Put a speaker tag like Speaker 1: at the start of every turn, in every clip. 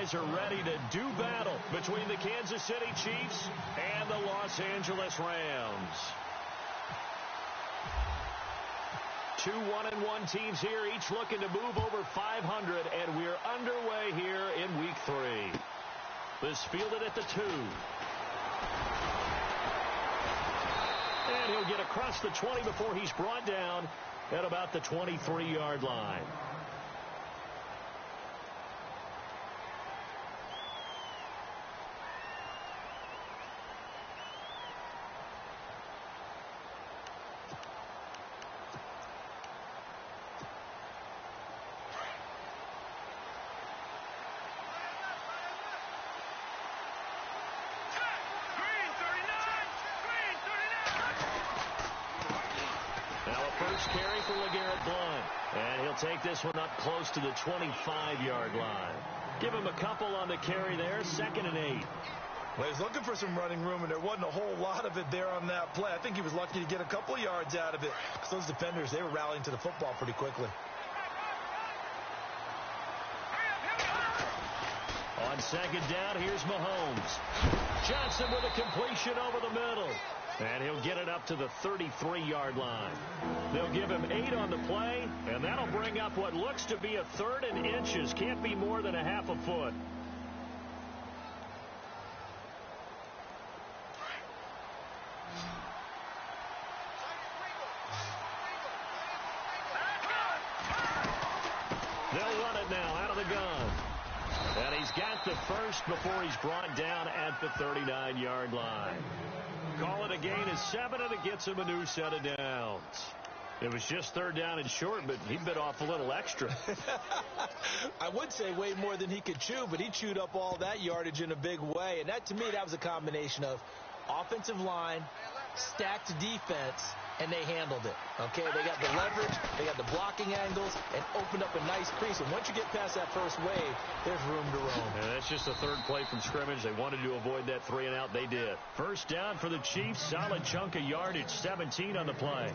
Speaker 1: guys are ready to do battle between the Kansas City Chiefs and the Los Angeles Rams. Two 1-1 teams here, each looking to move over 500, and we're underway here in Week 3. This fielded at the 2. And he'll get across the 20 before he's brought down at about the 23-yard line. And he'll take this one up close to the 25-yard line. Give him a couple on the carry there, 2nd and 8.
Speaker 2: Well, he's looking for some running room, and there wasn't a whole lot of it there on that play. I think he was lucky to get a couple of yards out of it, because those defenders, they were rallying to the football pretty quickly.
Speaker 1: On 2nd down, here's Mahomes. Johnson with a completion over the middle. And he'll get it up to the 33-yard line. They'll give him 8 on the play, and that'll bring up what looks to be a 3rd and inches. Can't be more than a half a foot. They'll run it now out of the gun. And he's got the first before he's brought down at the 39-yard line. Call it a gain of 7, and it gets him a new set of downs. It was just 3rd down and short, but he bit off a little extra.
Speaker 2: I would say way more than he could chew, but he chewed up all that yardage in a big way. And that, to me, that was a combination of offensive line, stacked defense, and they handled it. Okay, they got the leverage, they got the blocking angles, and opened up a nice crease. And once you get past that first wave, there's room to roam.
Speaker 1: And that's just the 3rd play from scrimmage. They wanted to avoid that 3 and out. They did. First down for the Chiefs. Solid chunk of yardage. 17 on the play.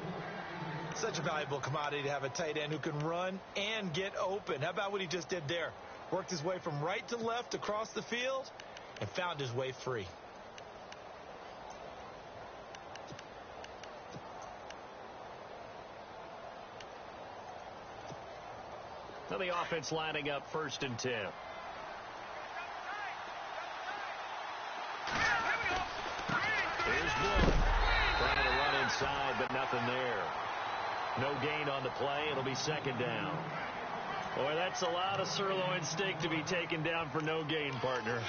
Speaker 2: Such a valuable commodity to have a tight end who can run and get open. How about what he just did there? Worked his way from right to left across the field and found his way free.
Speaker 1: Now the offense lining up 1st and 10. Here's Blue. Trying to run inside, but nothing there. No gain on the play. It'll be 2nd down. Boy, that's a lot of sirloin steak to be taken down for no gain, partner.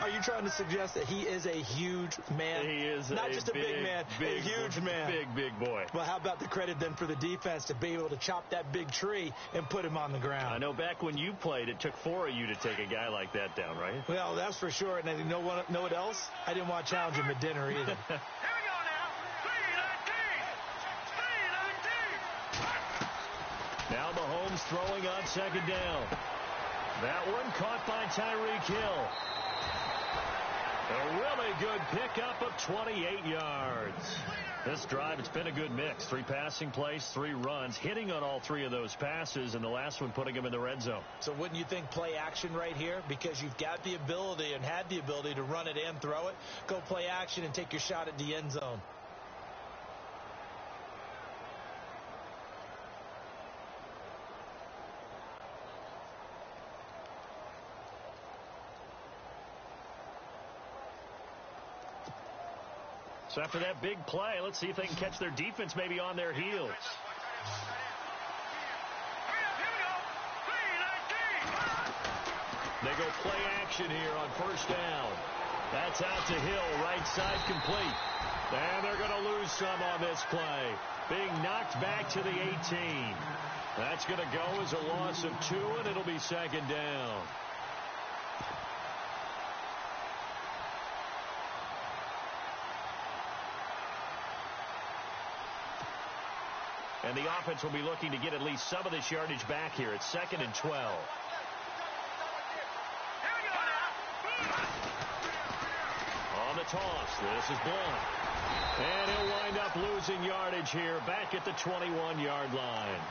Speaker 2: Are you trying to suggest that he is a huge man?
Speaker 1: He is
Speaker 2: not just a big man, a huge man.
Speaker 1: Big boy.
Speaker 2: Well, how about the credit then for the defense to be able to chop that big tree and put him on the ground?
Speaker 1: I know back when you played, it took 4 of you to take a guy like that down, right?
Speaker 2: Well, that's for sure. And you know what else? I didn't want to challenge him at dinner either.
Speaker 1: Now Mahomes throwing on 2nd down. That one caught by Tyreek Hill. A really good pickup of 28 yards. This drive, it's been a good mix. 3 passing plays, 3 runs, hitting on all 3 of those passes, and the last one putting him in the red zone.
Speaker 2: So wouldn't you think play action right here? Because you've got the ability and had the ability to run it and throw it. Go play action and take your shot at the end zone.
Speaker 1: So after that big play, let's see if they can catch their defense maybe on their heels. They go play action here on 1st down. That's out to Hill, right side complete. And they're going to lose some on this play. Being knocked back to the 18. That's going to go as a loss of 2, and it'll be 2nd down. And the offense will be looking to get at least some of this yardage back here. It's 2nd and 12. On the toss, this is blocked. And he'll wind up losing yardage here back at the 21-yard line.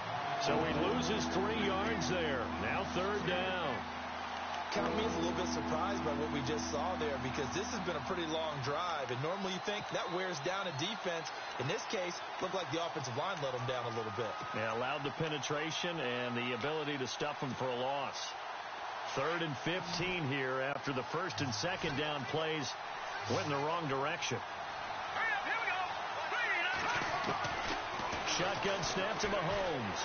Speaker 1: So he loses 3 yards there. Now 3rd down.
Speaker 2: Count me as a little bit surprised by what we just saw there, because this has been a pretty long drive, and normally you think that wears down a defense. In this case, looked like the offensive line let them down a little bit.
Speaker 1: Yeah, allowed the penetration and the ability to stuff them for a loss. 3rd and 15 here after the first and second down plays went in the wrong direction. Shotgun snap to Mahomes.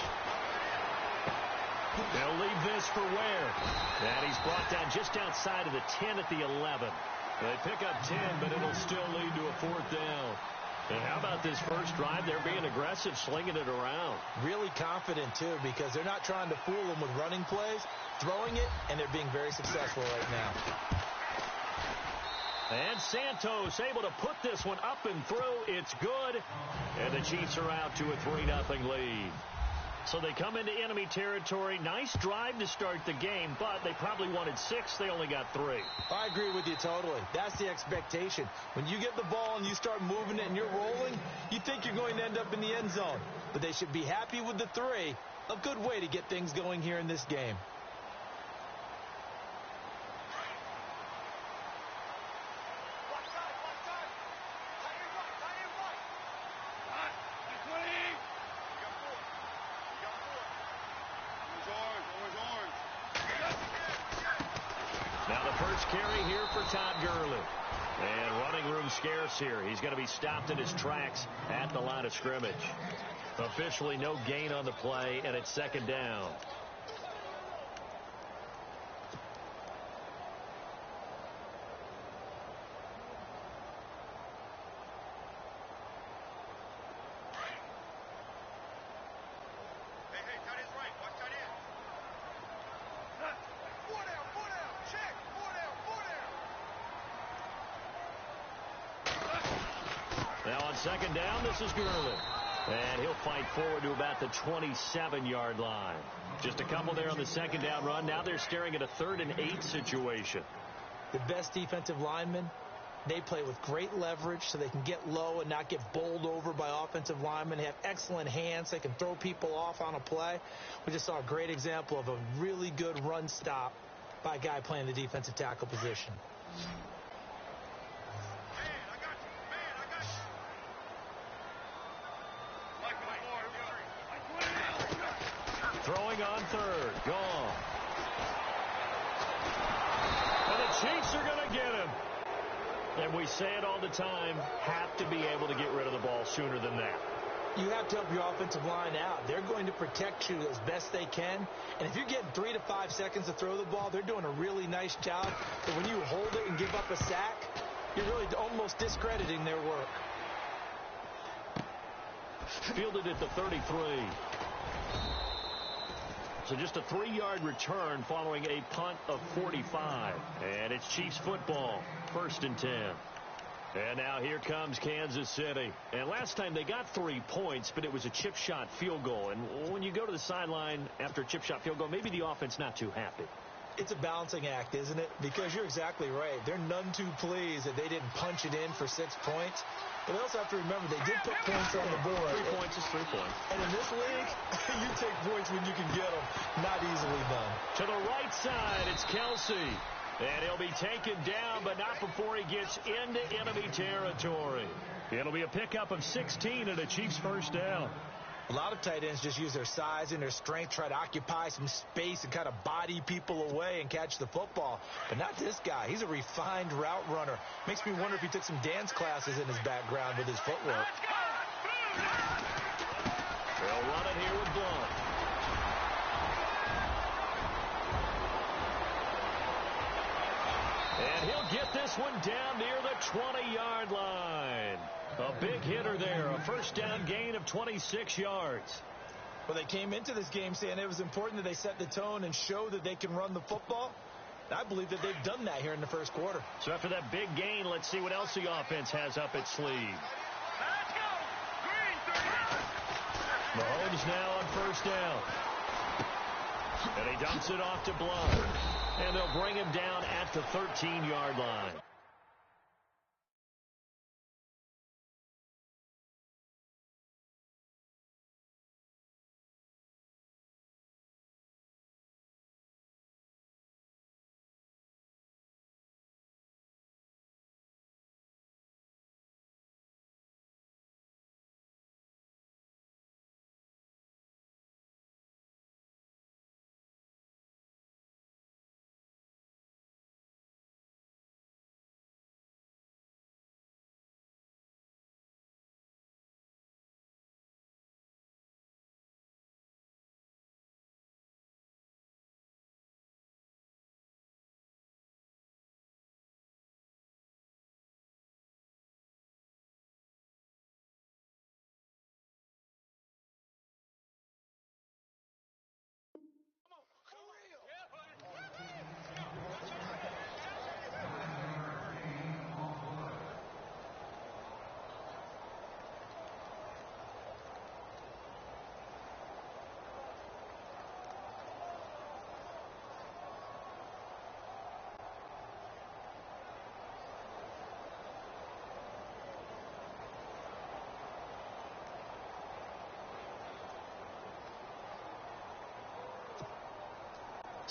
Speaker 1: They'll leave this for Ware. And he's brought down just outside of the 10 at the 11. They pick up 10, but it'll still lead to a 4th down. And how about this first drive? They're being aggressive, slinging it around.
Speaker 2: Really confident, too, because they're not trying to fool them with running plays, throwing it, and they're being very successful right now.
Speaker 1: And Santos able to put this one up and through. It's good. And the Chiefs are out to a 3-0 lead. So they come into enemy territory. Nice drive to start the game, but they probably wanted 6. They only got 3.
Speaker 2: I agree with you totally. That's the expectation. When you get the ball and you start moving it and you're rolling, you think you're going to end up in the end zone. But they should be happy with the 3. A good way to get things going here in this game.
Speaker 1: Now the first carry here for Todd Gurley. And running room scarce here. He's going to be stopped in his tracks at the line of scrimmage. Officially no gain on the play, and it's 2nd down. Now on 2nd down, this is Gurley. And he'll fight forward to about the 27-yard line. Just a couple there on the 2nd down run. Now they're staring at a 3rd and 8 situation.
Speaker 2: The best defensive linemen, they play with great leverage so they can get low and not get bowled over by offensive linemen. They have excellent hands. They can throw people off on a play. We just saw a great example of a really good run stop by a guy playing the defensive tackle position.
Speaker 1: Throwing on 3rd. Gone. And the Chiefs are going to get him. And we say it all the time, have to be able to get rid of the ball sooner than that.
Speaker 2: You have to help your offensive line out. They're going to protect you as best they can. And if you're getting 3 to 5 seconds to throw the ball, they're doing a really nice job. But when you hold it and give up a sack, you're really almost discrediting their work.
Speaker 1: Fielded at the 33. So just a 3-yard return following a punt of 45. And it's Chiefs football. 1st and 10. And now here comes Kansas City. And last time they got 3 points, but it was a chip shot field goal. And when you go to the sideline after a chip shot field goal, maybe the offense not too happy.
Speaker 2: It's a balancing act, isn't it? Because you're exactly right. They're none too pleased that they didn't punch it in for 6 points. But they also have to remember they did put points on the board.
Speaker 1: 3 points is 3 points.
Speaker 2: And in this league, you take points when you can get them. Not easily done.
Speaker 1: To the right side, it's Kelsey. And he'll be taken down, but not before he gets into enemy territory. It'll be a pickup of 16 and a Chiefs 1st down.
Speaker 2: A lot of tight ends just use their size and their strength, try to occupy some space and kind of body people away and catch the football. But not this guy. He's a refined route runner. Makes me wonder if he took some dance classes in his background with his footwork.
Speaker 1: They'll run it here with Blunt. And he'll get this one down near the 20-yard line. A big hitter there. A 1st down gain of 26 yards.
Speaker 2: Well, they came into this game saying it was important that they set the tone and show that they can run the football. I believe that they've done that here in the 1st quarter.
Speaker 1: So after that big gain, let's see what else the offense has up its sleeve. Mahomes now on 1st down. And he dumps it off to Blunt. And they'll bring him down at the 13-yard line.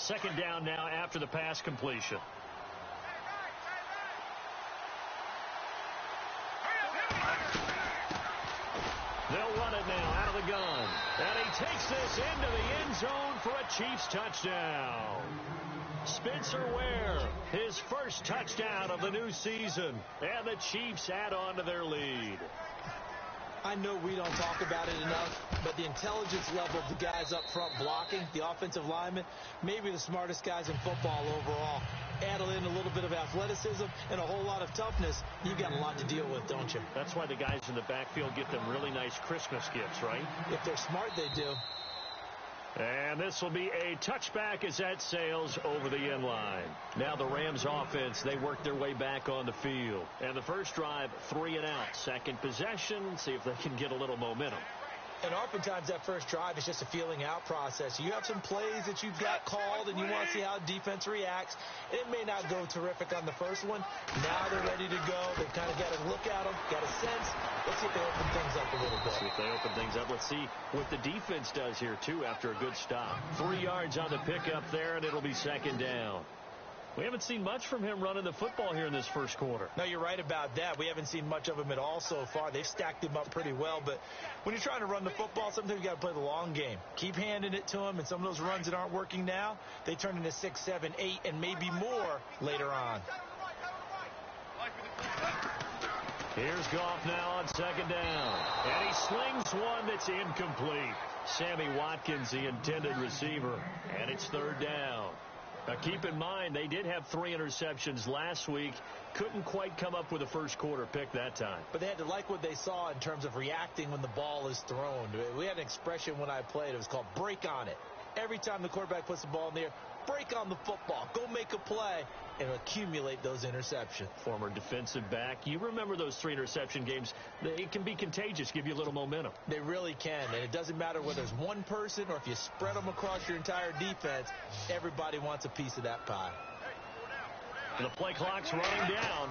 Speaker 1: Second down now after the pass completion. They'll run it now out of the gun. And he takes this into the end zone for a Chiefs touchdown. Spencer Ware, his first touchdown of the new season. And the Chiefs add on to their lead.
Speaker 2: I know we don't talk about it enough, but the intelligence level of the guys up front blocking, the offensive linemen, maybe the smartest guys in football overall. Add in a little bit of athleticism and a whole lot of toughness, you've got a lot to deal with, don't you?
Speaker 1: That's why the guys in the backfield get them really nice Christmas gifts, right?
Speaker 2: If they're smart, they do.
Speaker 1: And this will be a touchback as that sails over the end line. Now the Rams offense, they work their way back on the field. And the first drive, 3 and out. Second possession, see if they can get a little momentum.
Speaker 2: And oftentimes that first drive is just a feeling out process. You have some plays that you've got called and you want to see how defense reacts. It may not go terrific on the first one. Now they're ready to go. They've kind of got to look at them, got a sense. Let's see if they open things up a little bit.
Speaker 1: See if they open things up. Let's see what the defense does here, too, after a good stop. 3 yards on the pickup there, and it'll be second down. We haven't seen much from him running the football here in this first quarter.
Speaker 2: No, you're right about that. We haven't seen much of him at all so far. They've stacked him up pretty well. But when you're trying to run the football, sometimes you got to play the long game. Keep handing it to him, and some of those runs that aren't working now, they turn into 6, 7, 8, and maybe more later on.
Speaker 1: Here's Goff now on second down. And he slings one that's incomplete. Sammy Watkins, the intended receiver. And it's third down. Now, keep in mind, they did have 3 interceptions last week. Couldn't quite come up with a first quarter pick that time.
Speaker 2: But they had to like what they saw in terms of reacting when the ball is thrown. We had an expression when I played. It was called break on it. Every time the quarterback puts the ball in the air, break on the football. Go make a play and accumulate those interceptions.
Speaker 1: Former defensive back. You remember those 3 interception games. It can be contagious, give you a little momentum.
Speaker 2: They really can, and it doesn't matter whether it's one person or if you spread them across your entire defense. Everybody wants a piece of that pie.
Speaker 1: The play clock's running down.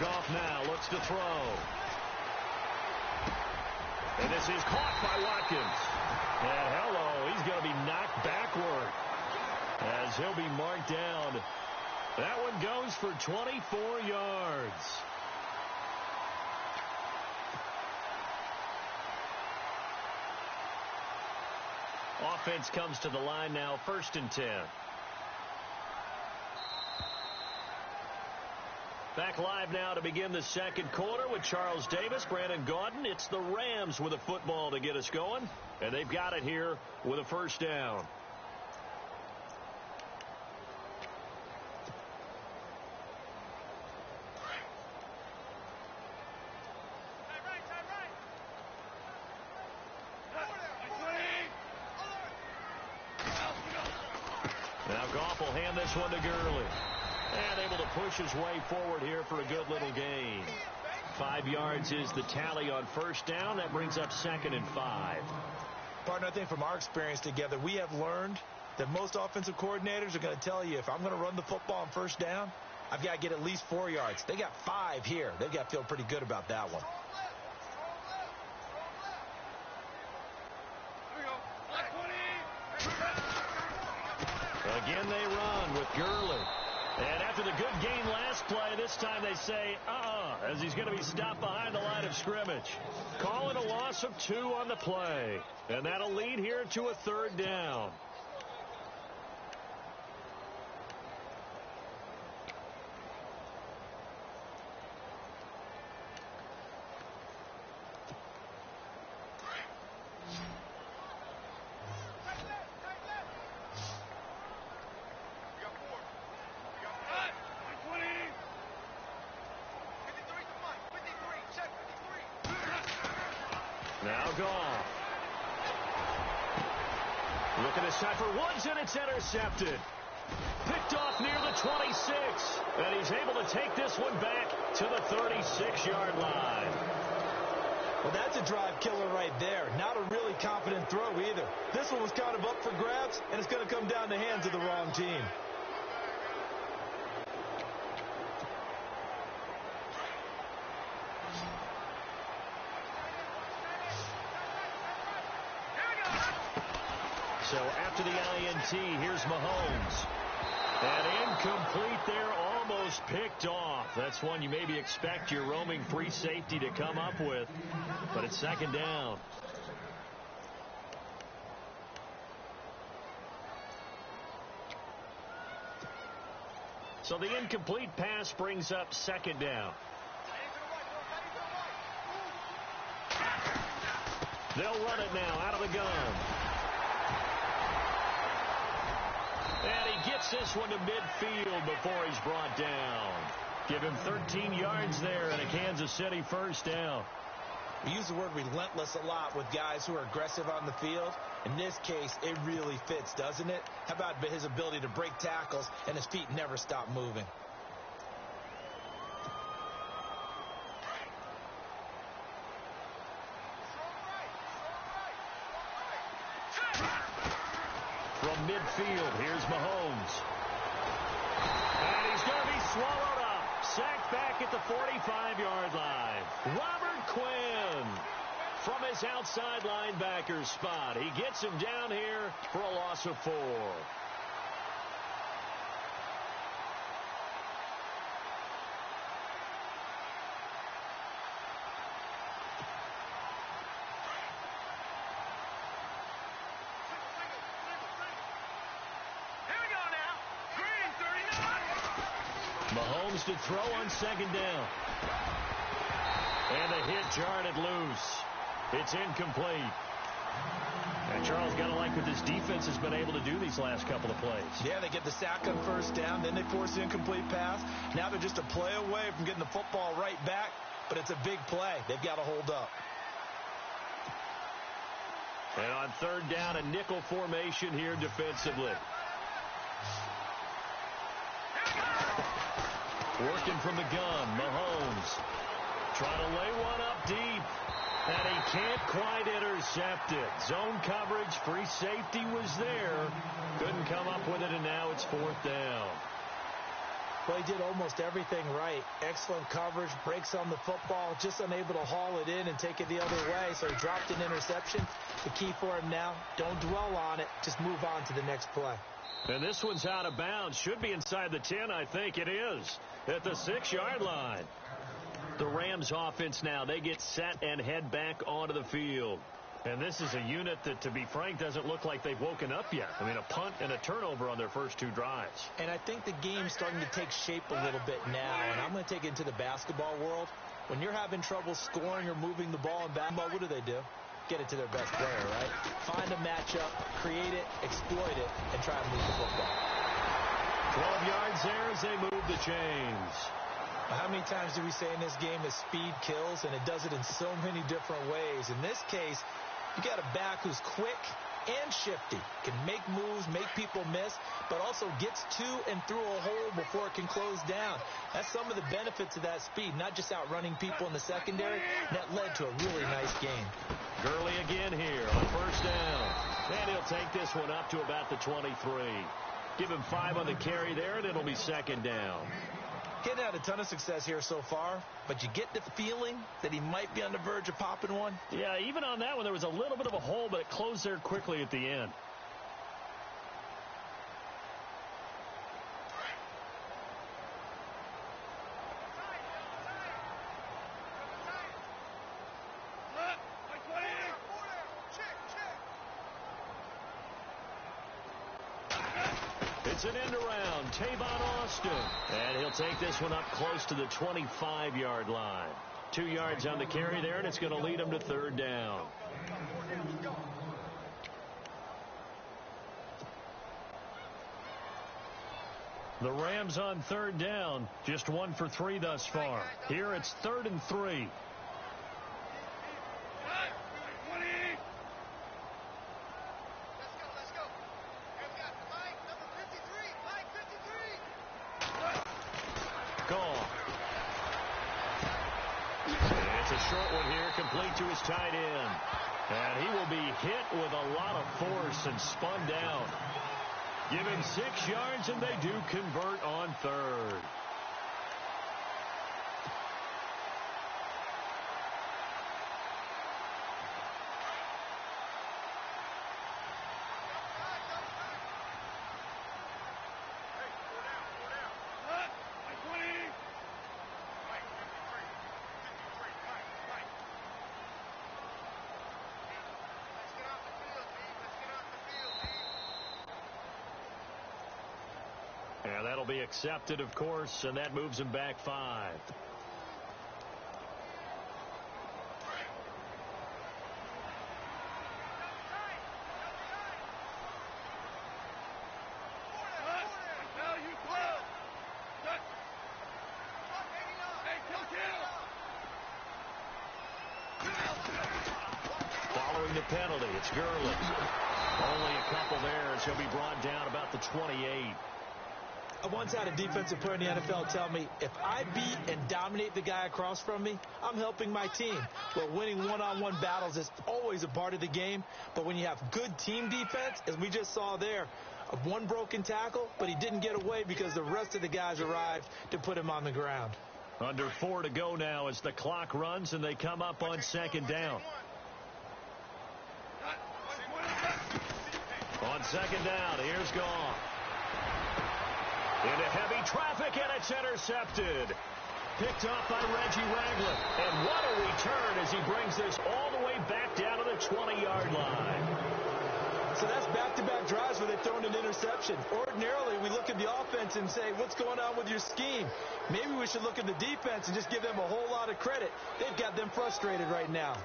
Speaker 1: Goff now looks to throw. And this is caught by Watkins. And hello, he's going to be knocked backward as he'll be marked down. That one goes for 24 yards. Offense comes to the line now, 1st and 10. Back live now to begin the second quarter with Charles Davis, Brandon Gaudin. It's the Rams with a football to get us going, and they've got it here with a first down. Now Goff will hand this one to Gurley. And able to push his way forward here for a good little gain. 5 yards is the tally on first down. That brings up 2nd and 5.
Speaker 2: Partner, I think from our experience together, we have learned that most offensive coordinators are going to tell you, if I'm going to run the football on first down, I've got to get at least 4 yards. They got 5 here. They've got to feel pretty good about that one.
Speaker 1: Again, they run with Gurley. And after the good gain last play, this time they say, as he's going to be stopped behind the line of scrimmage. Call it a loss of 2 on the play. And that'll lead here to a 3rd down. Now Goff. Looking this time for Woods, and it's intercepted. Picked off near the 26. And he's able to take this one back to the 36-yard line.
Speaker 2: Well, that's a drive killer right there. Not a really confident throw either. This one was kind of up for grabs, and it's going to come down the hands of the wrong team.
Speaker 1: So after the INT, here's Mahomes. And incomplete there, almost picked off. That's one you maybe expect your roaming free safety to come up with. But it's second down. So the incomplete pass brings up second down. They'll run it now out of the gun. And he gets this one to midfield before he's brought down. Give him 13 yards there and a Kansas City first down.
Speaker 2: We use the word relentless a lot with guys who are aggressive on the field. In this case, it really fits, doesn't it? How about his ability to break tackles and his feet never stop moving?
Speaker 1: From midfield, here's Mahomes. And he's going to be swallowed up. Sacked back at the 45-yard line. Robert Quinn from his outside linebacker spot. He gets him down here for a loss of 4. Mahomes to throw on second down. And the hit jarred it loose. It's incomplete. And Charles, got to like what this defense has been able to do these last couple of plays.
Speaker 2: Yeah, they get the sack on first down, then they force the incomplete pass. Now they're just a play away from getting the football right back, but it's a big play. They've got to hold up.
Speaker 1: And on third down, a nickel formation here defensively. Working from the gun, Mahomes trying to lay one up deep, and he can't quite intercept it. Zone coverage, free safety was there. Couldn't come up with it, and now it's fourth down.
Speaker 2: Well, he did almost everything right. Excellent coverage, breaks on the football, just unable to haul it in and take it the other way, so he dropped an interception. The key for him now, don't dwell on it, just move on to the next play.
Speaker 1: And this one's out of bounds. Should be inside the 10, I think it is, at the 6-yard line. The Rams offense now, they get set and head back onto the field. And this is a unit that, to be frank, doesn't look like they've woken up yet. I mean, a punt and a turnover on their first 2 drives.
Speaker 2: And I think the game's starting to take shape a little bit now, and I'm going to take it into the basketball world. When you're having trouble scoring or moving the ball in basketball, what do? Get it to their best player, right? Find a matchup, create it, exploit it, and try to move the football.
Speaker 1: 12 yards there as they move the chains.
Speaker 2: How many times do we say in this game that speed kills, and it does it in so many different ways? In this case, you got a back who's quick and shifty, can make moves, make people miss, but also gets to and through a hole before it can close down. That's some of the benefits of that speed, not just outrunning people in the secondary. That led to a really nice game.
Speaker 1: Gurley again here on first down. And he'll take this one up to about the 23. Give him 5 on the carry there, and it'll be second down.
Speaker 2: He hasn't had a ton of success here so far, but you get the feeling that he might be on the verge of popping one.
Speaker 1: Yeah, even on that one, there was a little bit of a hole, but it closed there quickly at the end. It's an end around, Tavon Austin. And he'll take this one up close to the 25-yard line. 2 yards on the carry there, and it's going to lead him to third down. The Rams on third down, just 1 for 3 thus far. Here it's 3rd and 3. Short one here, complete to his tight end. And he will be hit with a lot of force and spun down. Give him 6 yards, and they do convert on third. be accepted, of course, and that moves him back 5. Following the penalty, it's Gurley. Only a couple there as he'll be brought down about the 28.
Speaker 2: I once had a defensive player in the NFL tell me, if I beat and dominate the guy across from me, I'm helping my team. Well, winning one-on-one battles is always a part of the game, but when you have good team defense, as we just saw there, one broken tackle, but he didn't get away because the rest of the guys arrived to put him on the ground.
Speaker 1: Under 4 to go now as the clock runs and they come up on 2nd down. On 2nd down, here's Goff. Into heavy traffic, and it's intercepted. Picked off by Reggie Ragland. And what a return as he brings this all the way back down to the 20-yard line.
Speaker 2: So that's back-to-back drives where they've thrown an interception. Ordinarily, we look at the offense and say, what's going on with your scheme? Maybe we should look at the defense and just give them a whole lot of credit. They've got them frustrated right now.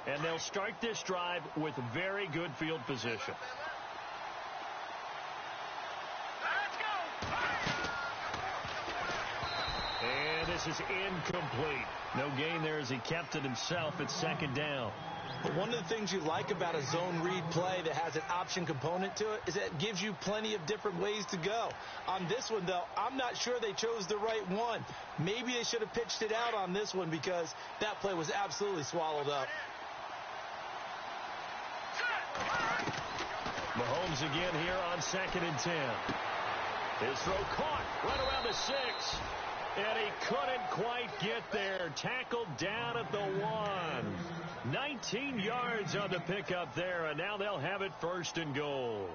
Speaker 1: And they'll start this drive with very good field position. And this is incomplete. No gain there as he kept it himself at 2nd down.
Speaker 2: But one of the things you like about a zone read play that has an option component to it is that it gives you plenty of different ways to go. On this one, though, I'm not sure they chose the right one. Maybe they should have pitched it out on this one because that play was absolutely swallowed up.
Speaker 1: Mahomes again here on 2nd and 10. His throw caught right around the 6. And he couldn't quite get there. Tackled down at the 1. 19 yards on the pickup there, and now they'll have it 1st and goal.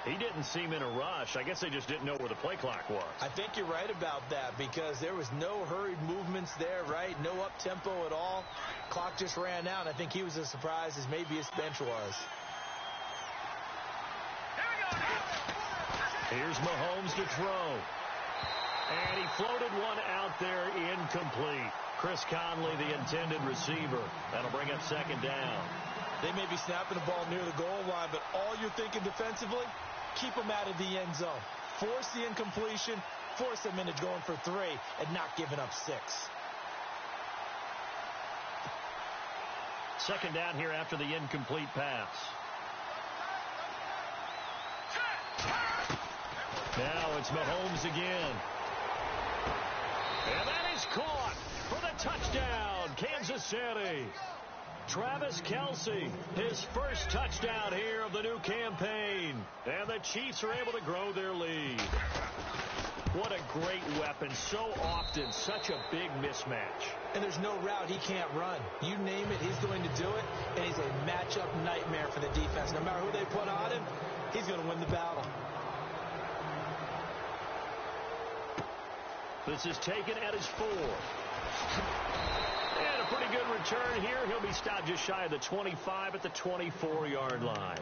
Speaker 1: He didn't seem in a rush. I guess they just didn't know where the play clock was.
Speaker 2: I think you're right about that because there was no hurried movements there, right? No up-tempo at all. Clock just ran out. I think he was as surprised as maybe his bench was.
Speaker 1: Here's Mahomes to throw. And he floated one out there incomplete. Chris Conley, the intended receiver. That'll bring up 2nd down.
Speaker 2: They may be snapping the ball near the goal line, but all you're thinking defensively, keep them out of the end zone. Force the incompletion, force them into going for 3, and not giving up 6.
Speaker 1: 2nd down here after the incomplete pass. Now it's Mahomes again. And that is caught for the touchdown, Kansas City. Travis Kelce, his first touchdown here of the new campaign. And the Chiefs are able to grow their lead. What a great weapon. So often, such a big mismatch.
Speaker 2: And there's no route he can't run. You name it, he's going to do it. And he's a matchup nightmare for the defense. No matter who they put on him, he's going to win the battle.
Speaker 1: This is taken at his 4. And a pretty good return here. He'll be stopped just shy of the 25 at the 24-yard line.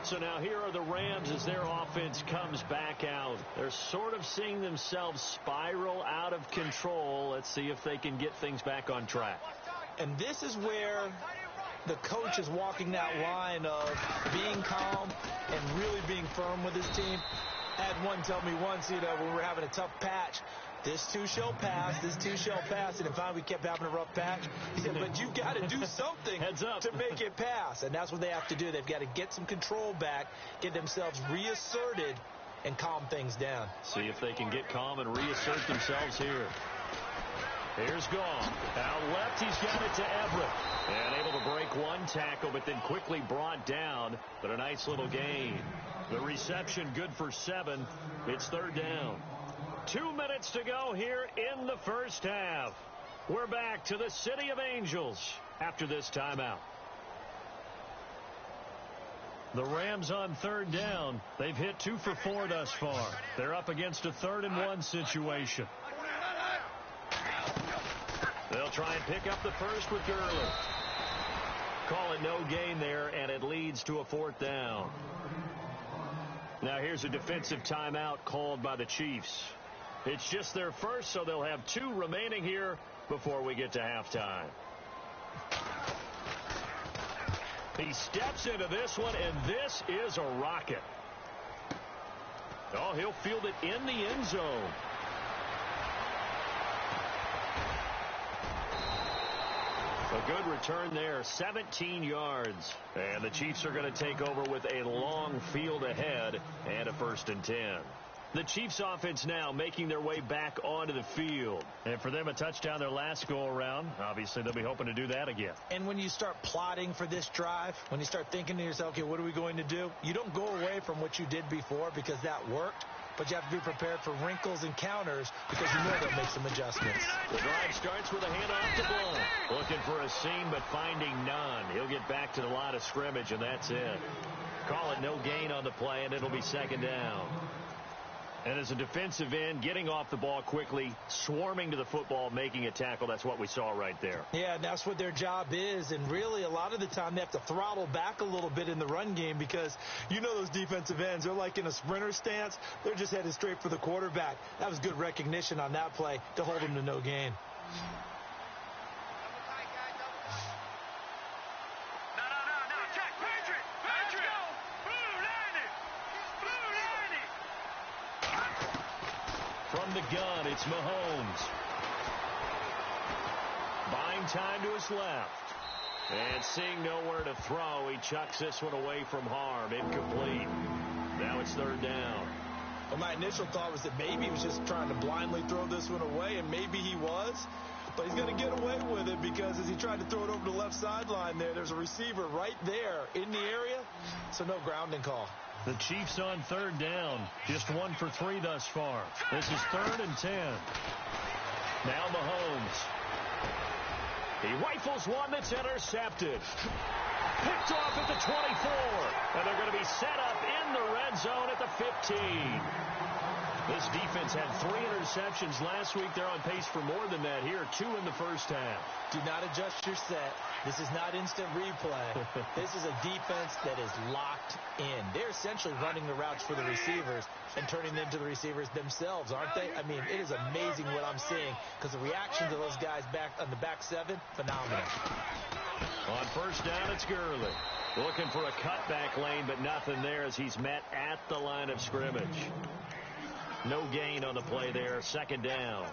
Speaker 1: So now here are the Rams as their offense comes back out. They're sort of seeing themselves spiral out of control. Let's see if they can get things back on track.
Speaker 2: And this is where the coach is walking that line of being calm and really being firm with his team. I had one tell me once, when we were having a tough patch, This too shall pass. This too shall pass. And finally, we kept having a rough patch. He said, but you've got to do something
Speaker 1: Heads up.
Speaker 2: to make it pass. And that's what they have to do. They've got to get some control back, get themselves reasserted, and calm things down.
Speaker 1: See if they can get calm and reassert themselves here. Here's Gall. Out left, he's got it to Everett. And able to break one tackle, but then quickly brought down. But a nice little gain. The reception good for 7. It's 3rd down. 2 minutes to go here in the first half. We're back to the City of Angels after this timeout. The Rams on 3rd down. They've hit 2 for 4 thus far. They're up against a 3rd and 1 situation. They'll try and pick up the first with Gurley. Call it no gain there, and it leads to a 4th down. Now here's a defensive timeout called by the Chiefs. It's just their first, so they'll have 2 remaining here before we get to halftime. He steps into this one, and this is a rocket. Oh, he'll field it in the end zone. A good return there, 17 yards. And the Chiefs are going to take over with a long field ahead and a 1st and 10. The Chiefs offense now making their way back onto the field. And for them, a touchdown their last go-around. Obviously, they'll be hoping to do that again.
Speaker 2: And when you start plotting for this drive, when you start thinking to yourself, okay, what are we going to do? You don't go away from what you did before because that worked. But you have to be prepared for wrinkles and counters because you know they'll make some adjustments.
Speaker 1: The drive starts with a handoff to Blount. Looking for a seam, but finding none. He'll get back to the line of scrimmage, and that's it. Call it no gain on the play, and it'll be 2nd down. And as a defensive end, getting off the ball quickly, swarming to the football, making a tackle, that's what we saw right there.
Speaker 2: Yeah, and that's what their job is. And really, a lot of the time, they have to throttle back a little bit in the run game because you know those defensive ends, they're like in a sprinter stance. They're just headed straight for the quarterback. That was good recognition on that play to hold them to no gain.
Speaker 1: From the gun, it's Mahomes. Buying time to his left. And seeing nowhere to throw, he chucks this one away from harm. Incomplete. Now it's 3rd down.
Speaker 2: Well, my initial thought was that maybe he was just trying to blindly throw this one away, and maybe he was. But he's going to get away with it because as he tried to throw it over the left sideline there's a receiver right there in the area, so no grounding call.
Speaker 1: The Chiefs on 3rd down. Just 1 for 3 thus far. This is 3rd and 10. Now Mahomes. He rifles one that's intercepted. Picked off at the 24. And they're going to be set up in the red zone at the 15. This defense had 3 interceptions last week. They're on pace for more than that here. 2 in the first half.
Speaker 2: Do not adjust your set. This is not instant replay. This is a defense that is locked in. They're essentially running the routes for the receivers and turning them to the receivers themselves, aren't they? I mean, it is amazing what I'm seeing because the reaction to those guys back on the back 7, phenomenal.
Speaker 1: On 1st down, it's Gurley. Looking for a cutback lane, but nothing there as he's met at the line of scrimmage. No gain on the play there. 2nd down.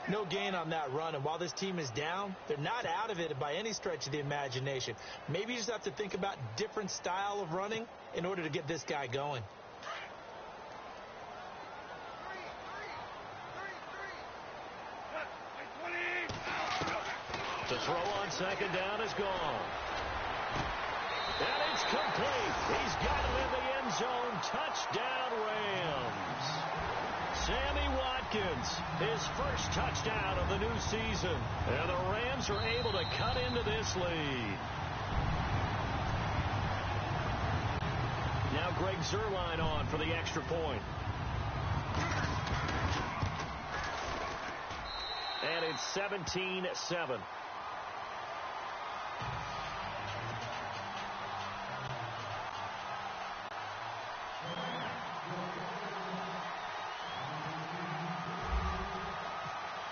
Speaker 2: No gain on that run, and while this team is down, they're not out of it by any stretch of the imagination. Maybe you just have to think about different style of running in order to get this guy going.
Speaker 1: The throw on 2nd down is gone. And it's complete. He's got it in the end zone. Touchdown, Rams. Sammy Watkins, his first touchdown of the new season. And the Rams are able to cut into this lead. Now Greg Zuerlein on for the extra point. And it's 17-7.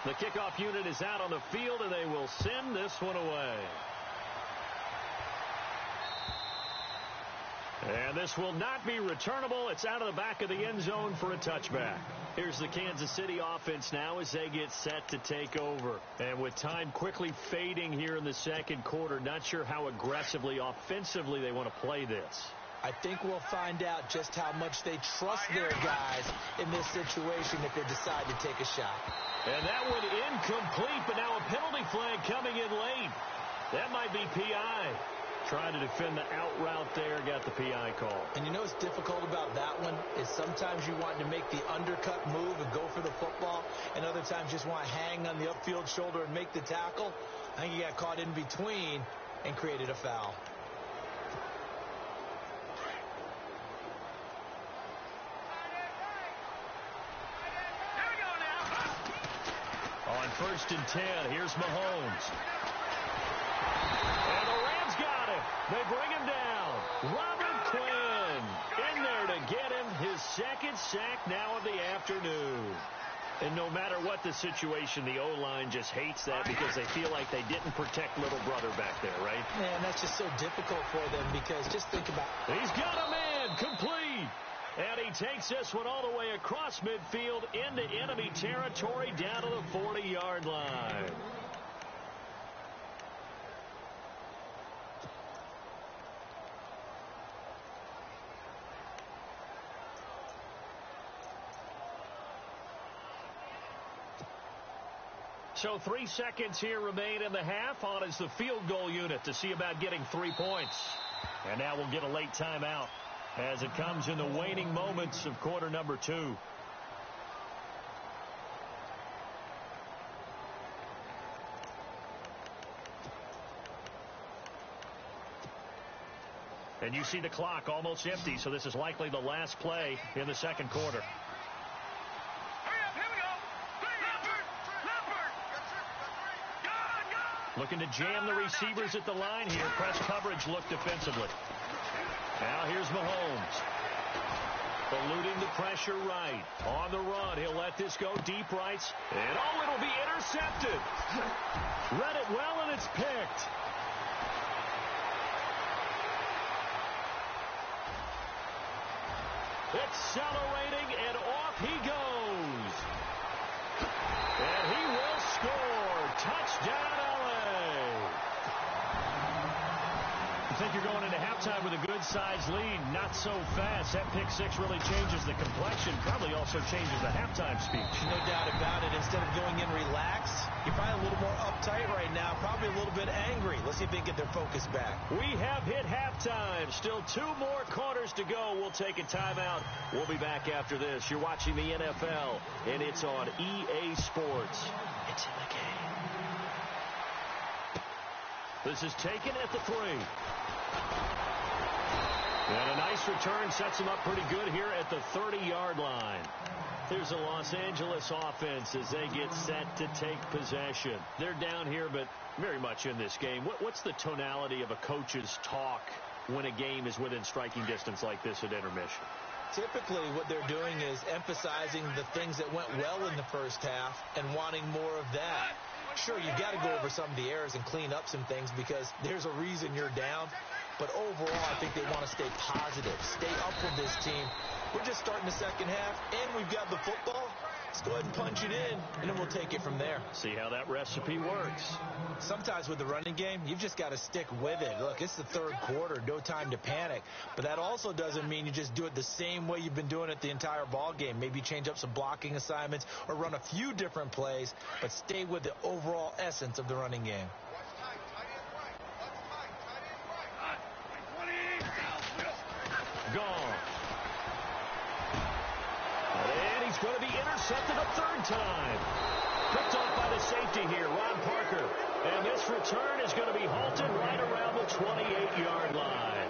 Speaker 1: The kickoff unit is out on the field, and they will send this one away. And this This will not be returnable. It's out of the back of the end zone for a touchback. Here's the Kansas City offense now as they get set to take over. And with time quickly fading here in the second quarter, not sure how aggressively, offensively they want to play this.
Speaker 2: I think we'll find out just how much they trust their guys in this situation if they decide to take a shot.
Speaker 1: And that one incomplete, but now a penalty flag coming in late. That might be PI. Trying to defend the out route there, got the PI call.
Speaker 2: And you know what's difficult about that one is sometimes you want to make the undercut move and go for the football, and other times just want to hang on the upfield shoulder and make the tackle. I think he got caught in between and created a foul.
Speaker 1: On 1st and 10, here's Mahomes. And the Rams got him. They bring him down. Robert Quinn in there to get him his second sack now of the afternoon. And no matter what the situation, the O-line just hates that because they feel like they didn't protect little brother back there, right?
Speaker 2: Man, that's just so difficult for them because just think about it.
Speaker 1: He's got a man complete. And he takes this one all the way across midfield into enemy territory down to the 40-yard line. So 3 seconds here remain in the half. On is the field goal unit to see about getting 3 points. And now we'll get a late timeout as it comes in the waning moments of quarter number 2. And you see the clock almost empty, so this is likely the last play in the second quarter. Looking to jam the receivers at the line here. Press coverage look defensively. Now here's Mahomes. Eluding the pressure right. On the run, he'll let this go deep rights. And oh, it'll be intercepted. Read it well, and it's picked. Accelerating, and off he goes. And he will score. Touchdown, LA. I think you're going into halftime with a good-sized lead. Not so fast. That pick six really changes the complexion. Probably also changes the halftime speech.
Speaker 2: No doubt about it. Instead of going in relaxed, you're probably a little more uptight right now. Probably a little bit angry. Let's see if they get their focus back.
Speaker 1: We have hit halftime. Still 2 more quarters to go. We'll take a timeout. We'll be back after this. You're watching the NFL, and it's on EA Sports. It's in the game. This is taken at the 3. And a nice return sets them up pretty good here at the 30-yard line. Here's the Los Angeles offense as they get set to take possession. They're down here, but very much in this game. What's the tonality of a coach's talk when a game is within striking distance like this at intermission?
Speaker 2: Typically, what they're doing is emphasizing the things that went well in the first half and wanting more of that. Sure, you've got to go over some of the errors and clean up some things because there's a reason you're down. But overall, I think they want to stay positive, stay up with this team. We're just starting the second half, and we've got the football. Let's go ahead and punch it in, and then we'll take it from there.
Speaker 1: See how that recipe works.
Speaker 2: Sometimes with the running game, you've just got to stick with it. Look, it's the third quarter, no time to panic. But that also doesn't mean you just do it the same way you've been doing it the entire ball game. Maybe change up some blocking assignments or run a few different plays, but stay with the overall essence of the running game.
Speaker 1: Gone. And he's going to be intercepted a third time. Picked off by the safety here, Ron Parker. And this return is going to be halted right around the 28-yard line.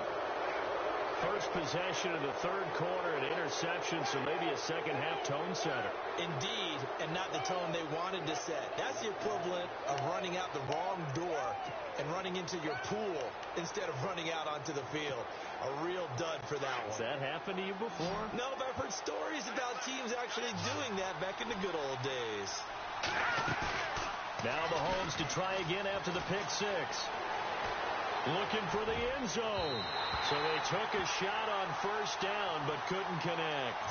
Speaker 1: First possession of the third quarter, an interception, so maybe a second-half tone setter.
Speaker 2: Indeed, and not the tone they wanted to set. That's the equivalent of running out the wrong door and running into your pool instead of running out onto the field. A real dud for that one.
Speaker 1: Has that happened to you before?
Speaker 2: No, but I've heard stories about teams actually doing that back in the good old days.
Speaker 1: Now Mahomes to try again after the pick six. Looking for the end zone. So they took a shot on first down, but couldn't connect.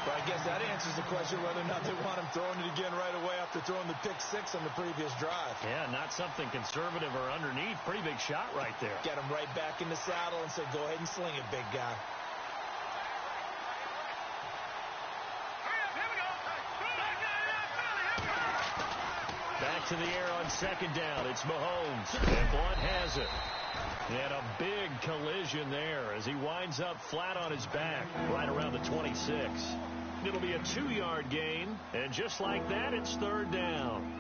Speaker 2: Well, I guess that answers the question whether or not they want him throwing it again right away after throwing the pick six on the previous drive.
Speaker 1: Yeah, not something conservative or underneath. Pretty big shot right there.
Speaker 2: Get him right back in the saddle and say, go ahead and sling it, big guy.
Speaker 1: Back to the air on second down. It's Mahomes. And Blunt has it. And a big collision there as he winds up flat on his back right around the 26. It'll be a 2-yard gain. And just like that, it's third down.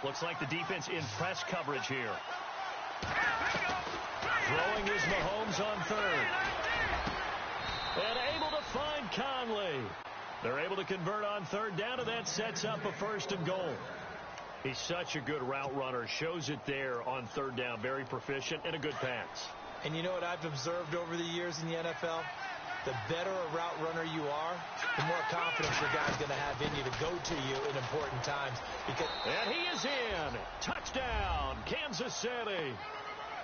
Speaker 1: Looks like the defense in press coverage here. Throwing is Mahomes on third. And able to find Conley. They're able to convert on third down, and that sets up a first and goal. He's such a good route runner. Shows it there on third down. Very proficient and a good pass.
Speaker 2: And you know what I've observed over the years in the NFL? The better a route runner you are, the more confidence your guy's going to have in you to go to you in important times.
Speaker 1: And he is in. Touchdown, Kansas City.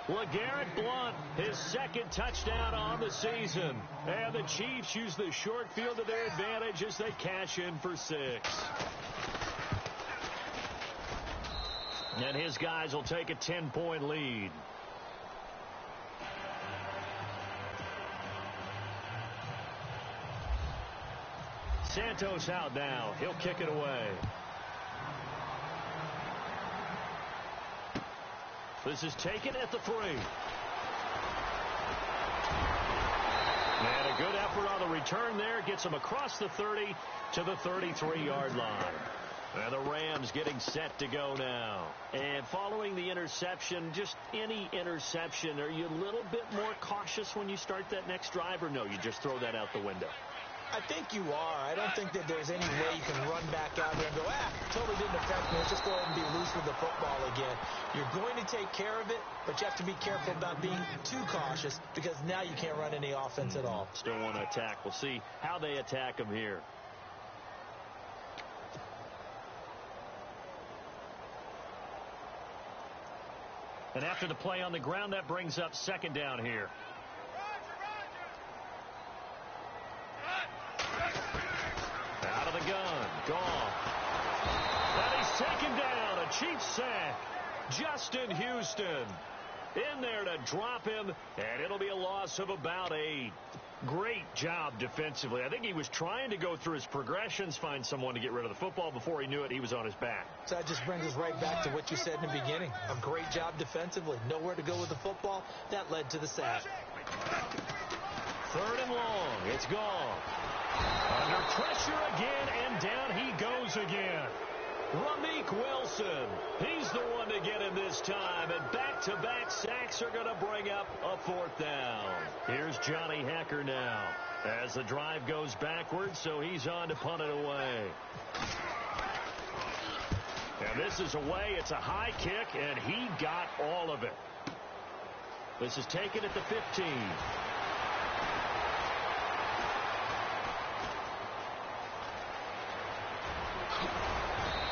Speaker 1: LeGarrette Blount, his second touchdown on the season. And the Chiefs use the short field to their advantage as they cash in for 6. And his guys will take a 10-point lead. Santos out now. He'll kick it away. This is taken at the 3. And a good effort on the return there. Gets him across the 30 to the 33-yard line. And the Rams getting set to go now. And following the interception, just any interception, are you a little bit more cautious when you start that next drive, or no, you just throw that out the window?
Speaker 2: I think you are. I don't think that there's any way you can run back out there and go, totally didn't affect me. Let's just go ahead and be loose with the football again. You're going to take care of it, but you have to be careful about being too cautious because now you can't run any offense at all.
Speaker 1: Still want to attack. We'll see how they attack him here. And after the play on the ground, that brings up second down here. Out of the gun. Gone. And he's taken down. A Chiefs sack. Justin Houston in there to drop him, and it'll be a loss of about 8. Great job defensively. I think he was trying to go through his progressions, find someone to get rid of the football. Before he knew it, he was on his back.
Speaker 2: So that just brings us right back to what you said in the beginning. A great job defensively. Nowhere to go with the football. That led to the sack.
Speaker 1: Third and long. It's gone. Under pressure again, and down he goes again. Rameek Wilson, he's the one to get him this time, and back-to-back sacks are going to bring up a 4th down. Here's Johnny Hecker now as the drive goes backwards, so he's on to punt it away. And this is away. It's a high kick, and he got all of it. This is taken at the 15.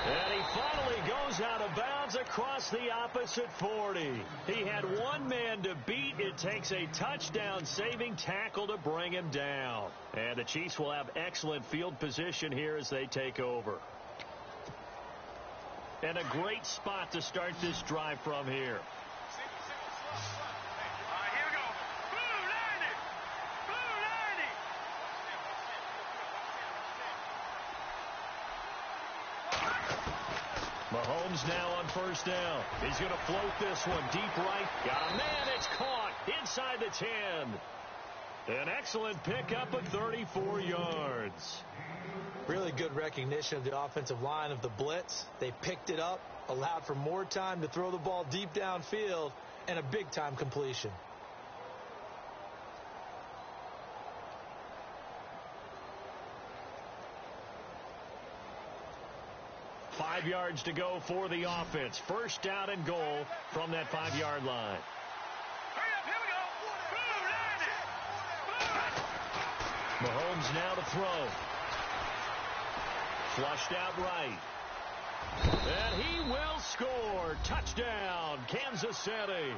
Speaker 1: And he finally goes out of bounds across the opposite 40. He had one man to beat. It takes a touchdown-saving tackle to bring him down. And the Chiefs will have excellent field position here as they take over. And a great spot to start this drive from here. Mahomes now on first down. He's going to float this one deep right. Got a man. It's caught inside the 10. An excellent pickup of 34 yards.
Speaker 2: Really good recognition of the offensive line of the blitz. They picked it up, allowed for more time to throw the ball deep downfield, and a big-time completion.
Speaker 1: 5 yards to go for the offense. First down and goal from that 5-yard line. Mahomes now to throw. Flushed out right. And he will score. Touchdown, Kansas City.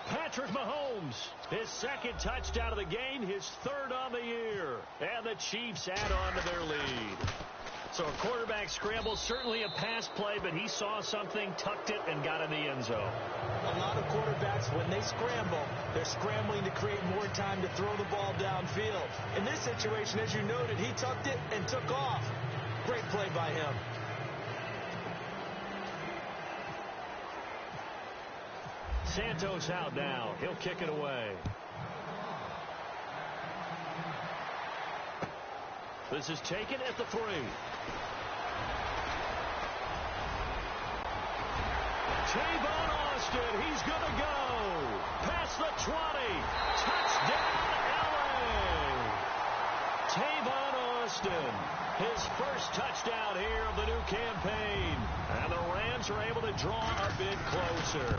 Speaker 1: Patrick Mahomes, his second touchdown of the game, his third on the year. And the Chiefs add on to their lead. So a quarterback scramble, certainly a pass play, but he saw something, tucked it, and got in the end zone.
Speaker 2: A lot of quarterbacks, when they scramble, they're scrambling to create more time to throw the ball downfield. In this situation, as you noted, he tucked it and took off. Great play by him.
Speaker 1: Santos out now. He'll kick it away. This is taken at the 3. Tavon Austin, he's going to go. Past the 20. Touchdown, LA. Tavon Austin, his first touchdown here of the new campaign. And the Rams are able to draw a bit closer.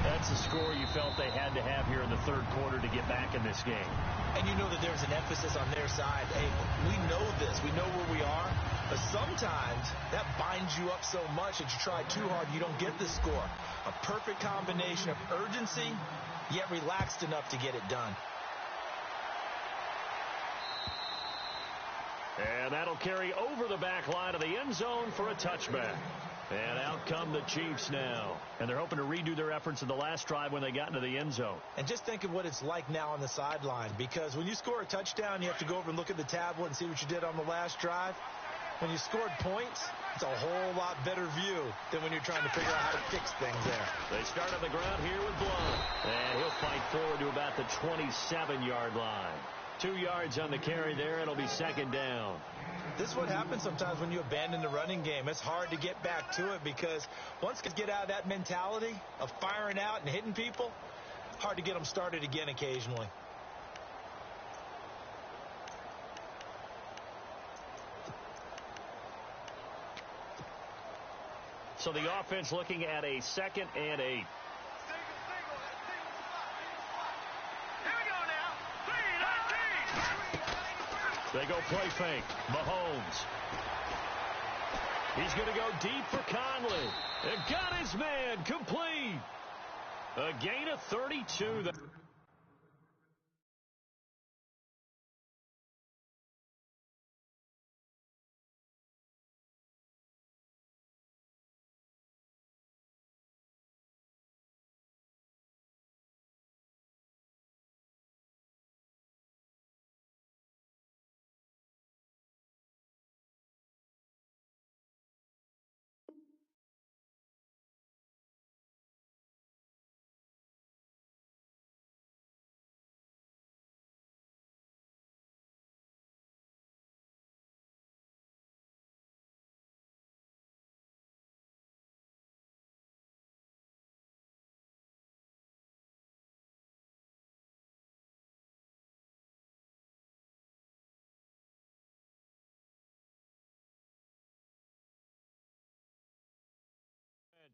Speaker 1: That's the score you felt they had to have here in the third quarter to get back in this game.
Speaker 2: And you know that there's an emphasis on their side. Hey, we know this. We know where we are. But sometimes that binds you up so much that you try too hard, you don't get the score. A perfect combination of urgency, yet relaxed enough to get it done.
Speaker 1: And that'll carry over the back line of the end zone for a touchback. And out come the Chiefs now. And they're hoping to redo their efforts in the last drive when they got into the end zone.
Speaker 2: And just think of what it's like now on the sideline. Because when you score a touchdown, you have to go over and look at the tablet and see what you did on the last drive. When you scored points, it's a whole lot better view than when you're trying to figure out how to fix things there.
Speaker 1: They start on the ground here with Blount. And he'll fight forward to about the 27-yard line. 2 yards on the carry there. It'll be second down.
Speaker 2: This is what happens sometimes when you abandon the running game. It's hard to get back to it because once you get out of that mentality of firing out and hitting people, hard to get them started again occasionally.
Speaker 1: So the offense looking at a 2nd and 8. They go play fake. Mahomes. He's going to go deep for Conley. And got his man complete. A gain of 32.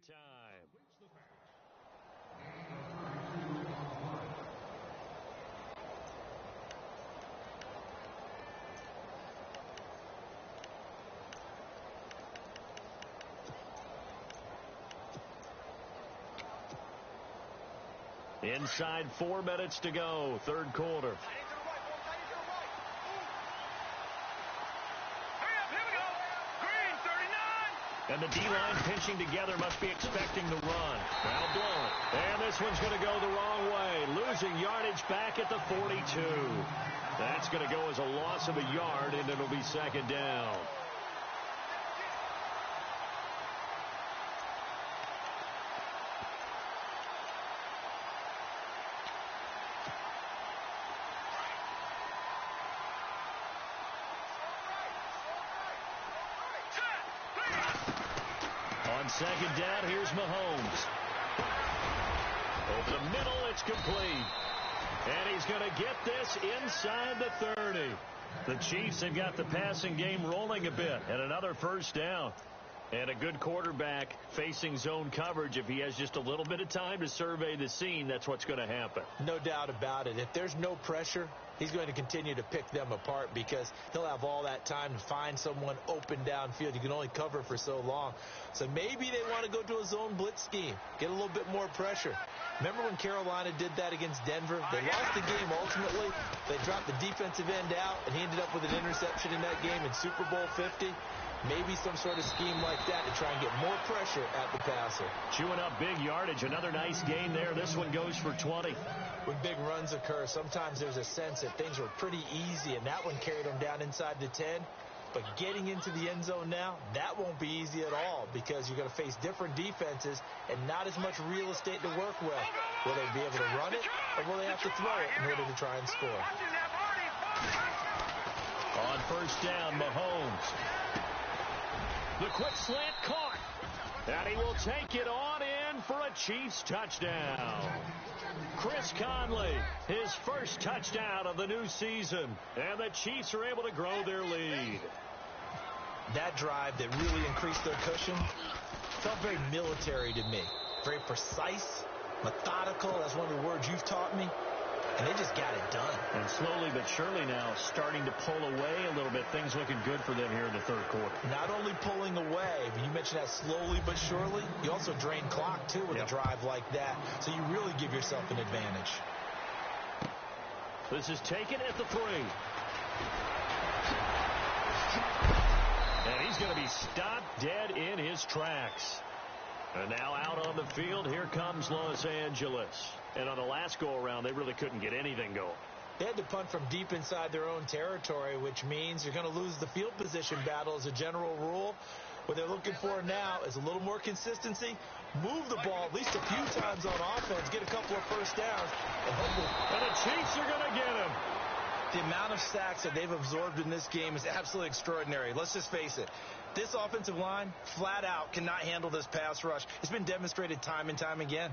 Speaker 1: Time. Inside 4 minutes to go, third quarter. And the D-line pinching together must be expecting the run. Well blown. And this one's going to go the wrong way. Losing yardage back at the 42. That's going to go as a loss of a yard, and it'll be second down. On second down, here's Mahomes. Over the middle, it's complete. And he's going to get this inside the 30. The Chiefs have got the passing game rolling a bit. And another first down. And a good quarterback facing zone coverage, if he has just a little bit of time to survey the scene, that's what's going to happen.
Speaker 2: No doubt about it. If there's no pressure, he's going to continue to pick them apart because he'll have all that time to find someone open downfield. You can only cover for so long. So maybe they want to go to a zone blitz scheme, get a little bit more pressure. Remember when Carolina did that against Denver? They lost the game ultimately. They dropped the defensive end out, and he ended up with an interception in that game in Super Bowl 50. Maybe some sort of scheme like that to try and get more pressure at the passer.
Speaker 1: Chewing up big yardage. Another nice gain there. This one goes for 20.
Speaker 2: When big runs occur, sometimes there's a sense that things were pretty easy, and that one carried them down inside the 10. But getting into the end zone now, that won't be easy at all because you're going to face different defenses and not as much real estate to work with. Will they be able to run it, or will they have to throw it in order to try and score?
Speaker 1: On first down, Mahomes. The quick slant caught. And he will take it on in for a Chiefs touchdown. Chris Conley, his first touchdown of the new season. And the Chiefs are able to grow their lead.
Speaker 2: That drive that really increased their cushion felt very military to me. Very precise, methodical. That's one of the words you've taught me. And they just got it done.
Speaker 1: And slowly but surely now starting to pull away a little bit. Things looking good for them here in the third quarter.
Speaker 2: Not only pulling away, but you mentioned that slowly but surely. You also drain clock, too, with a drive like that. So you really give yourself an advantage.
Speaker 1: This is taken at the 3. And he's going to be stopped dead in his tracks. And now out on the field, here comes Los Angeles. And on the last go-around, they really couldn't get anything going.
Speaker 2: They had to punt from deep inside their own territory, which means you're going to lose the field position battle as a general rule. What they're looking for now is a little more consistency. Move the ball at least a few times on offense, get a couple of first downs, and hopefully.
Speaker 1: And the Chiefs are going to get him.
Speaker 2: The amount of sacks that they've absorbed in this game is absolutely extraordinary. Let's just face it. This offensive line, flat out, cannot handle this pass rush. It's been demonstrated time and time again.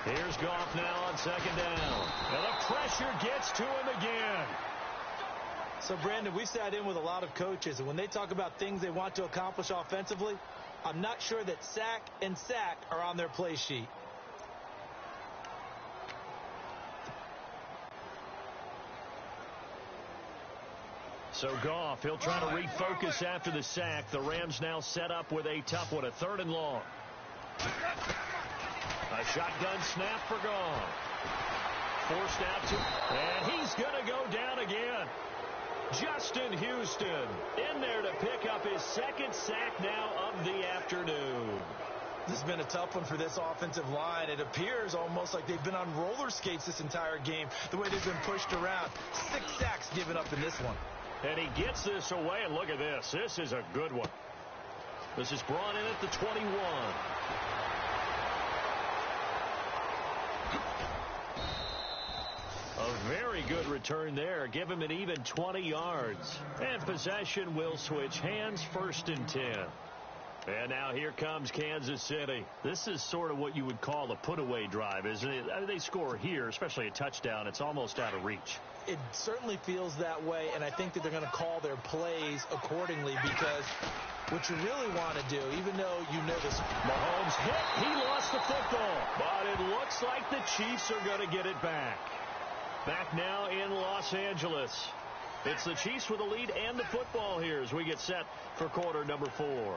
Speaker 1: Here's Goff now on second down. And the pressure gets to him again.
Speaker 2: So, Brandon, we've sat in with a lot of coaches, and when they talk about things they want to accomplish offensively, I'm not sure that sack and sack are on their play sheet.
Speaker 1: So Goff, he'll try to refocus after the sack. The Rams now set up with a tough one, a 3rd and long. A shotgun snap for Goff. Forced out to, and he's going to go down again. Justin Houston in there to pick up his 2nd sack now of the afternoon.
Speaker 2: This has been a tough one for this offensive line. It appears almost like they've been on roller skates this entire game, the way they've been pushed around. 6 sacks given up in this one.
Speaker 1: And he gets this away, and look at this. This is a good one. This is brought in at the 21. A very good return there. Give him an even 20 yards. And possession will switch hands, 1st and 10. And now here comes Kansas City. This is sort of what you would call a put-away drive, isn't it? They score here, especially a touchdown. It's almost out of reach.
Speaker 2: It certainly feels that way, and I think that they're going to call their plays accordingly because what you really want to do, even though you know this.
Speaker 1: Mahomes hit. He lost the football. But it looks like the Chiefs are going to get it back. Back now in Los Angeles. It's the Chiefs with the lead and the football here as we get set for quarter number 4.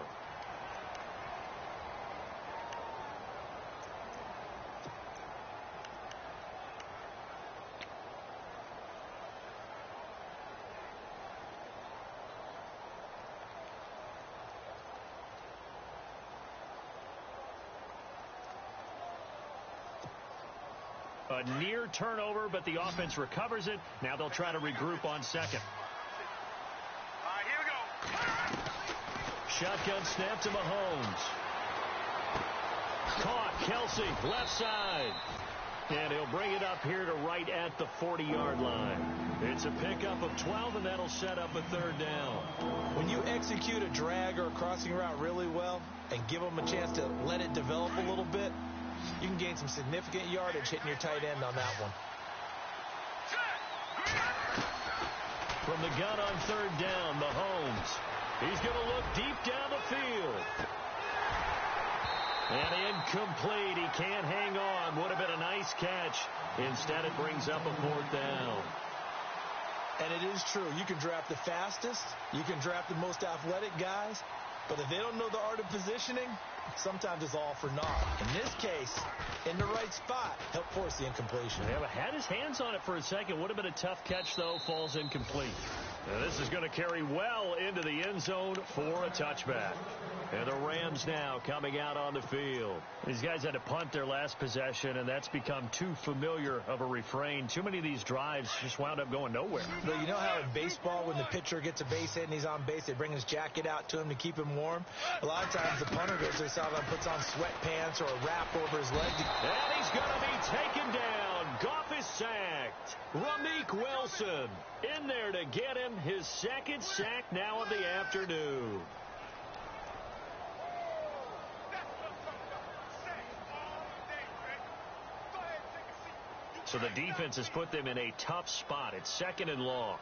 Speaker 1: A near turnover, but the offense recovers it. Now they'll try to regroup on 2nd.
Speaker 3: All right, here we go.
Speaker 1: Shotgun snap to Mahomes. Caught. Kelsey, left side. And he'll bring it up here to right at the 40-yard line. It's a pickup of 12, and that'll set up a 3rd down.
Speaker 2: When you execute a drag or a crossing route really well and give them a chance to let it develop a little bit, You can gain some significant yardage hitting your tight end on that one.
Speaker 1: From the gun on third down, Mahomes. He's going to look deep down the field. And incomplete. He can't hang on. Would have been a nice catch. Instead, it brings up a fourth down.
Speaker 2: And it is true. You can draft the fastest. You can draft the most athletic guys. But if they don't know the art of positioning, sometimes it's all for naught. In this case, in the right spot, help force the incompletion.
Speaker 1: Yeah, but had his hands on it for a second. Would have been a tough catch, though. Falls incomplete. Now, this is going to carry well into the end zone for a touchback. And the Rams now coming out on the field. These guys had to punt their last possession, and that's become too familiar of a refrain. Too many of these drives just wound up going nowhere.
Speaker 2: But you know how in baseball, when the pitcher gets a base hit and he's on base, they bring his jacket out to him to keep him warm? A lot of times the punter goes to the sideline, puts on sweatpants or a wrap over his leg.
Speaker 1: And he's going to be taken down. Goff is sacked. Rameek Wilson in there to get him his second sack now of the afternoon. So the defense has put them in a tough spot. It's second and long.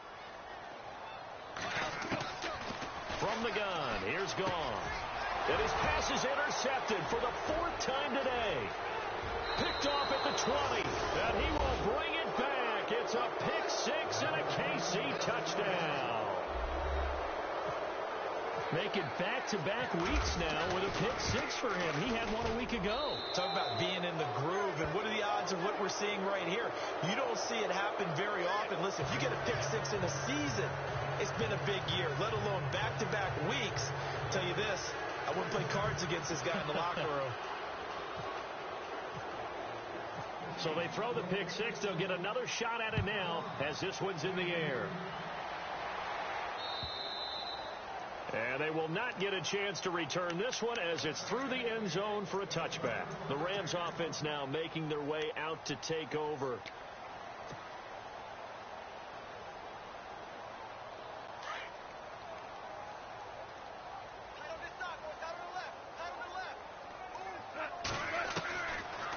Speaker 1: From the gun, here's Goff. And his pass is intercepted for the fourth time today. Picked off at the 20, and he will bring it back. It's a pick six and a KC touchdown. Making back-to-back weeks now with a pick six for him. He had one a week ago.
Speaker 2: Talk about being in the groove, and what are the odds of what we're seeing right here? You don't see it happen very often. Listen, if you get a pick six in a season, it's been a big year, let alone back-to-back weeks. I'll tell you this, I wouldn't play cards against this guy in the locker room.
Speaker 1: So they throw the pick six. They'll get another shot at it now as this one's in the air. And they will not get a chance to return this one as it's through the end zone for a touchback. The Rams offense now making their way out to take over.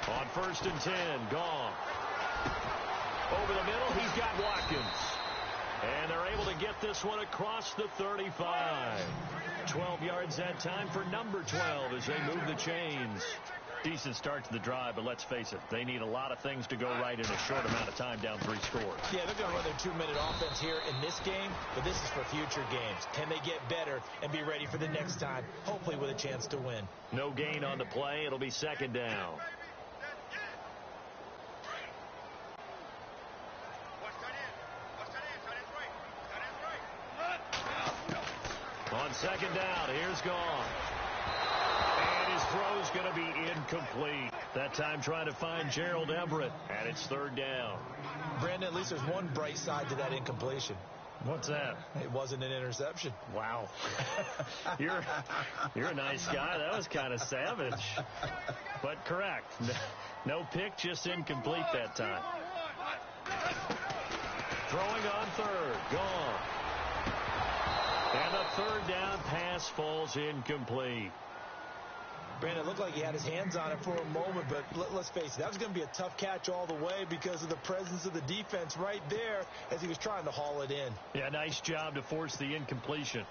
Speaker 1: On 1st and 10, Goff. Over the middle, he's got Watkins. And they're able to get this one across the 35. 12 yards that time for number 12 as they move the chains. Decent start to the drive, but let's face it, they need a lot of things to go right in a short amount of time down 3 scores.
Speaker 2: Yeah, they're going to run their 2-minute offense here in this game, but this is for future games. Can they get better and be ready for the next time, hopefully with a chance to win?
Speaker 1: No gain on the play. It'll be second down. On second down, here's Goff. And his throw's going to be incomplete. That time trying to find Gerald Everett. And it's 3rd down.
Speaker 2: Brandon, at least there's one bright side to that incompletion.
Speaker 1: What's that?
Speaker 2: It wasn't an interception.
Speaker 1: Wow. You're a nice guy. That was kind of savage. But correct. No pick, just incomplete that time. Throwing on 3rd. Goff. And a 3rd down pass falls incomplete.
Speaker 2: Brandon, it looked like he had his hands on it for a moment, but let's face it, that was going to be a tough catch all the way because of the presence of the defense right there as he was trying to haul it in.
Speaker 1: Yeah, nice job to force the incompletion.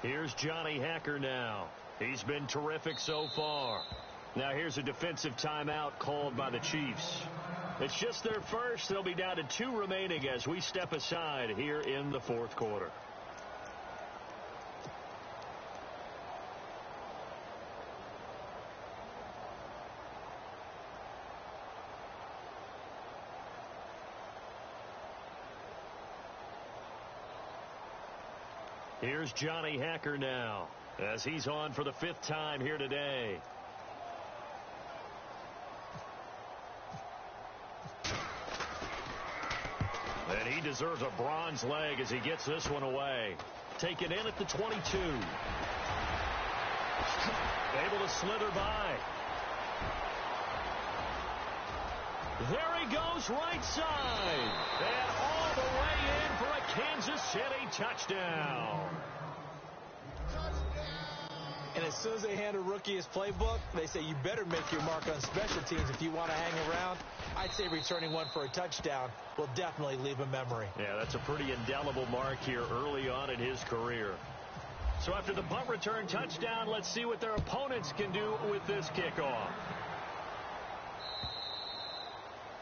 Speaker 1: Here's Johnny Hacker now. He's been terrific so far. Now here's a defensive timeout called by the Chiefs. It's just their first. They'll be down to 2 remaining as we step aside here in the 4th quarter. Here's Johnny Hacker now as he's on for the 5th time here today. And he deserves a bronze leg as he gets this one away. Taken in at the 22. Able to slither by. There he goes right side. And all the way in for a Kansas City touchdown.
Speaker 2: And as soon as they hand a rookie his playbook, they say you better make your mark on special teams if you want to hang around. I'd say returning one for a touchdown will definitely leave a memory.
Speaker 1: Yeah, that's a pretty indelible mark here early on in his career. So after the punt return touchdown, let's see what their opponents can do with this kickoff.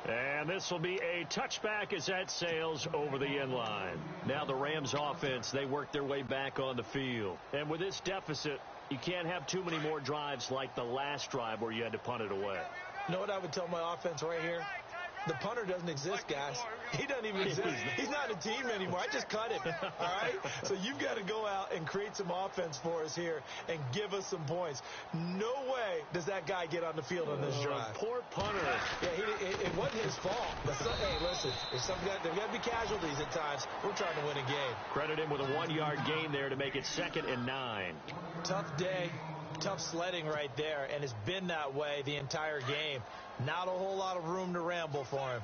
Speaker 1: And this will be a touchback as that sails over the end line. Now the Rams offense, they work their way back on the field. And with this deficit, you can't have too many more drives like the last drive where you had to punt it away.
Speaker 2: You know what I would tell my offense right here? The punter doesn't exist, guys. He doesn't even exist. He's not a team anymore. I just cut him. All right? So you've got to go out and create some offense for us here and give us some points. No way does that guy get on the field on this drive.
Speaker 1: Poor punter.
Speaker 2: Yeah, it wasn't his fault. But hey, listen, there's got to be casualties at times. We're trying to win a game.
Speaker 1: Credit him with a 1-yard gain there to make it 2nd and 9.
Speaker 2: Tough day. Tough sledding right there, and it's been that way the entire game. Not a whole lot of room to ramble for him.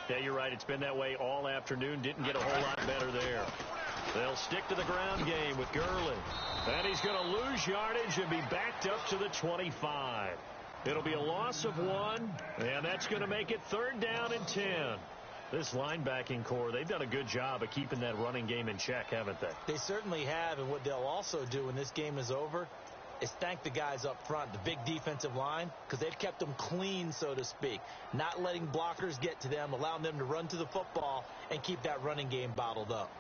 Speaker 1: Yeah, you're right. It's been that way all afternoon. Didn't get a whole lot better there. They'll stick to the ground game with Gurley. And he's going to lose yardage and be backed up to the 25. It'll be a loss of 1, and that's going to make it 3rd down and 10. This linebacking core, they've done a good job of keeping that running game in check, haven't they?
Speaker 2: They certainly have, and what they'll also do when this game is over is thank the guys up front, the big defensive line, because they've kept them clean, so to speak. Not letting blockers get to them, allowing them to run to the football and keep that running game bottled up.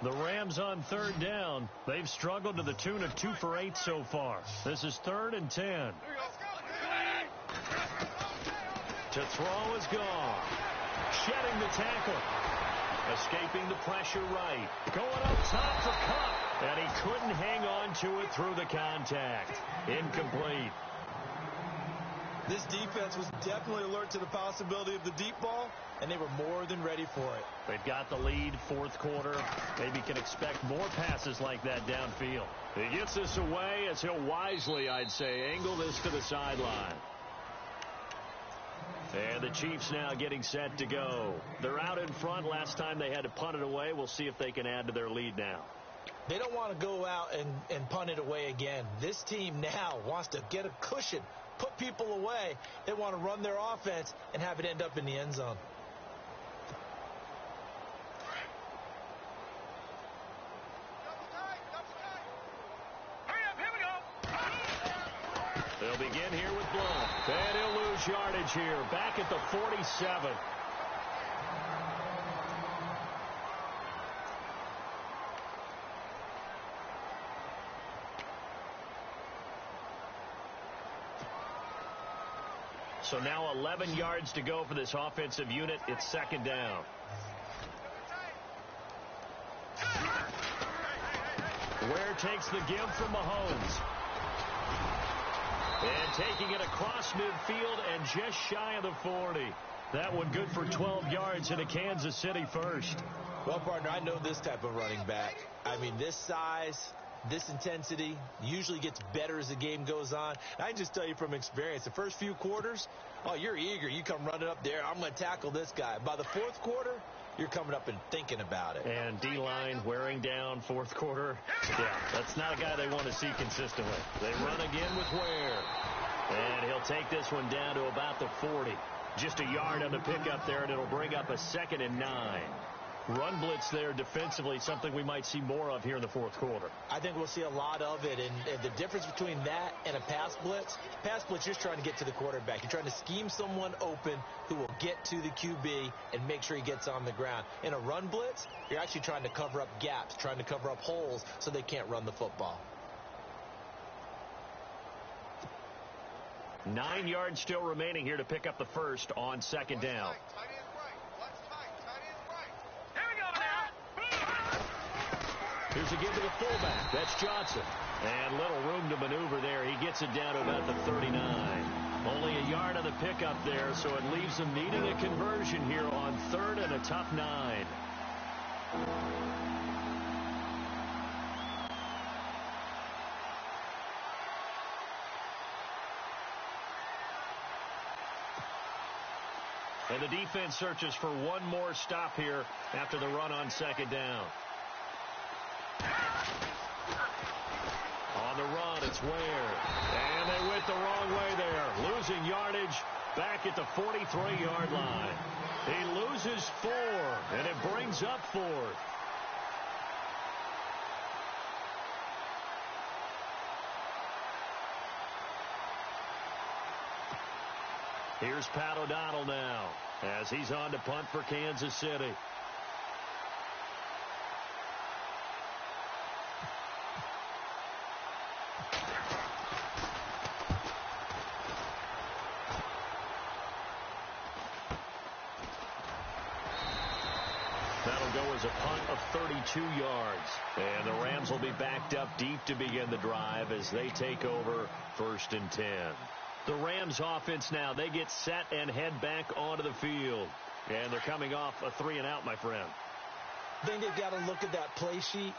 Speaker 1: The Rams on 3rd down. They've struggled to the tune of 2 for 8 so far. This is 3rd and 10. To throw is gone. Shedding the tackle. Escaping the pressure right. Going up top for Cup. And he couldn't hang on to it through the contact. Incomplete.
Speaker 2: This defense was definitely alert to the possibility of the deep ball, and they were more than ready for it.
Speaker 1: They've got the lead, 4th quarter. Maybe can expect more passes like that downfield. He gets this away as he'll wisely, I'd say, angle this to the sideline. And the Chiefs now getting set to go. They're out in front. Last time they had to punt it away. We'll see if they can add to their lead now.
Speaker 2: They don't want to go out and punt it away again. This team now wants to get a cushion, put people away. They want to run their offense and have it end up in the end zone.
Speaker 1: They'll begin here with Blount. And he'll lose yardage here. Back at the 47. So now 11 yards to go for this offensive unit. It's 2nd down. Ware takes the give from Mahomes. And taking it across midfield and just shy of the 40. That one good for 12 yards in a Kansas City first.
Speaker 2: Well, partner, I know this type of running back. I mean, this size, this intensity usually gets better as the game goes on. And I can just tell you from experience, the first few quarters, oh, you're eager. You come running up there. I'm going to tackle this guy. By the 4th quarter, you're coming up and thinking about it.
Speaker 1: And D-line wearing down 4th quarter. Yeah, that's not a guy they want to see consistently. They run again with Ware. And he'll take this one down to about the 40. Just a yard on the pickup there, and it'll bring up a 2nd and 9. Run blitz there defensively, something we might see more of here in the 4th quarter.
Speaker 2: I think we'll see a lot of it, and the difference between that and a pass blitz, you're just trying to get to the quarterback. You're trying to scheme someone open who will get to the QB and make sure he gets on the ground. In a run blitz, you're actually trying to cover up gaps, trying to cover up holes so they can't run the football.
Speaker 1: 9 yards still remaining here to pick up the first on 2nd down. Here's a give to the fullback. That's Johnson. And little room to maneuver there. He gets it down to about the 39. Only a yard on the pickup there, so it leaves them needing a conversion here on 3rd and a tough 9. And the defense searches for one more stop here after the run on 2nd down. it's Ware. And they went the wrong way there. Losing yardage back at the 43-yard line. He loses 4, and it brings up 4th. Here's Pat O'Donnell now as he's on to punt for Kansas City. That'll go as a punt of 32 yards. And the Rams will be backed up deep to begin the drive as they take over 1st and 10. The Rams offense now, they get set and head back onto the field. And they're coming off a 3-and-out, my friend.
Speaker 2: I think they've got to look at that play sheet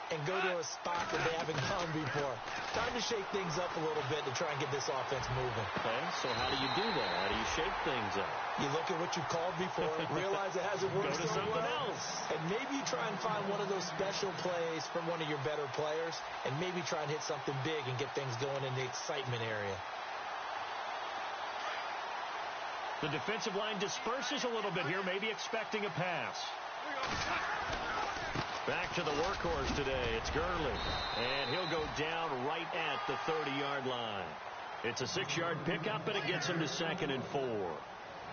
Speaker 2: and go to a spot that they haven't gone before. Time to shake things up a little bit to try and get this offense moving.
Speaker 1: Okay, so how do you do that? How do you shake things up?
Speaker 2: You look at what you've called before, realize it hasn't worked
Speaker 1: Go to
Speaker 2: so
Speaker 1: something
Speaker 2: well,
Speaker 1: else.
Speaker 2: and maybe you try and find one of those special plays from one of your better players, and maybe try and hit something big and get things going in the excitement area.
Speaker 1: The defensive line disperses a little bit here, maybe expecting a pass. Back to the workhorse today. It's Gurley. And he'll go down right at the 30-yard line. It's a 6-yard pickup, and it gets him to 2nd and 4.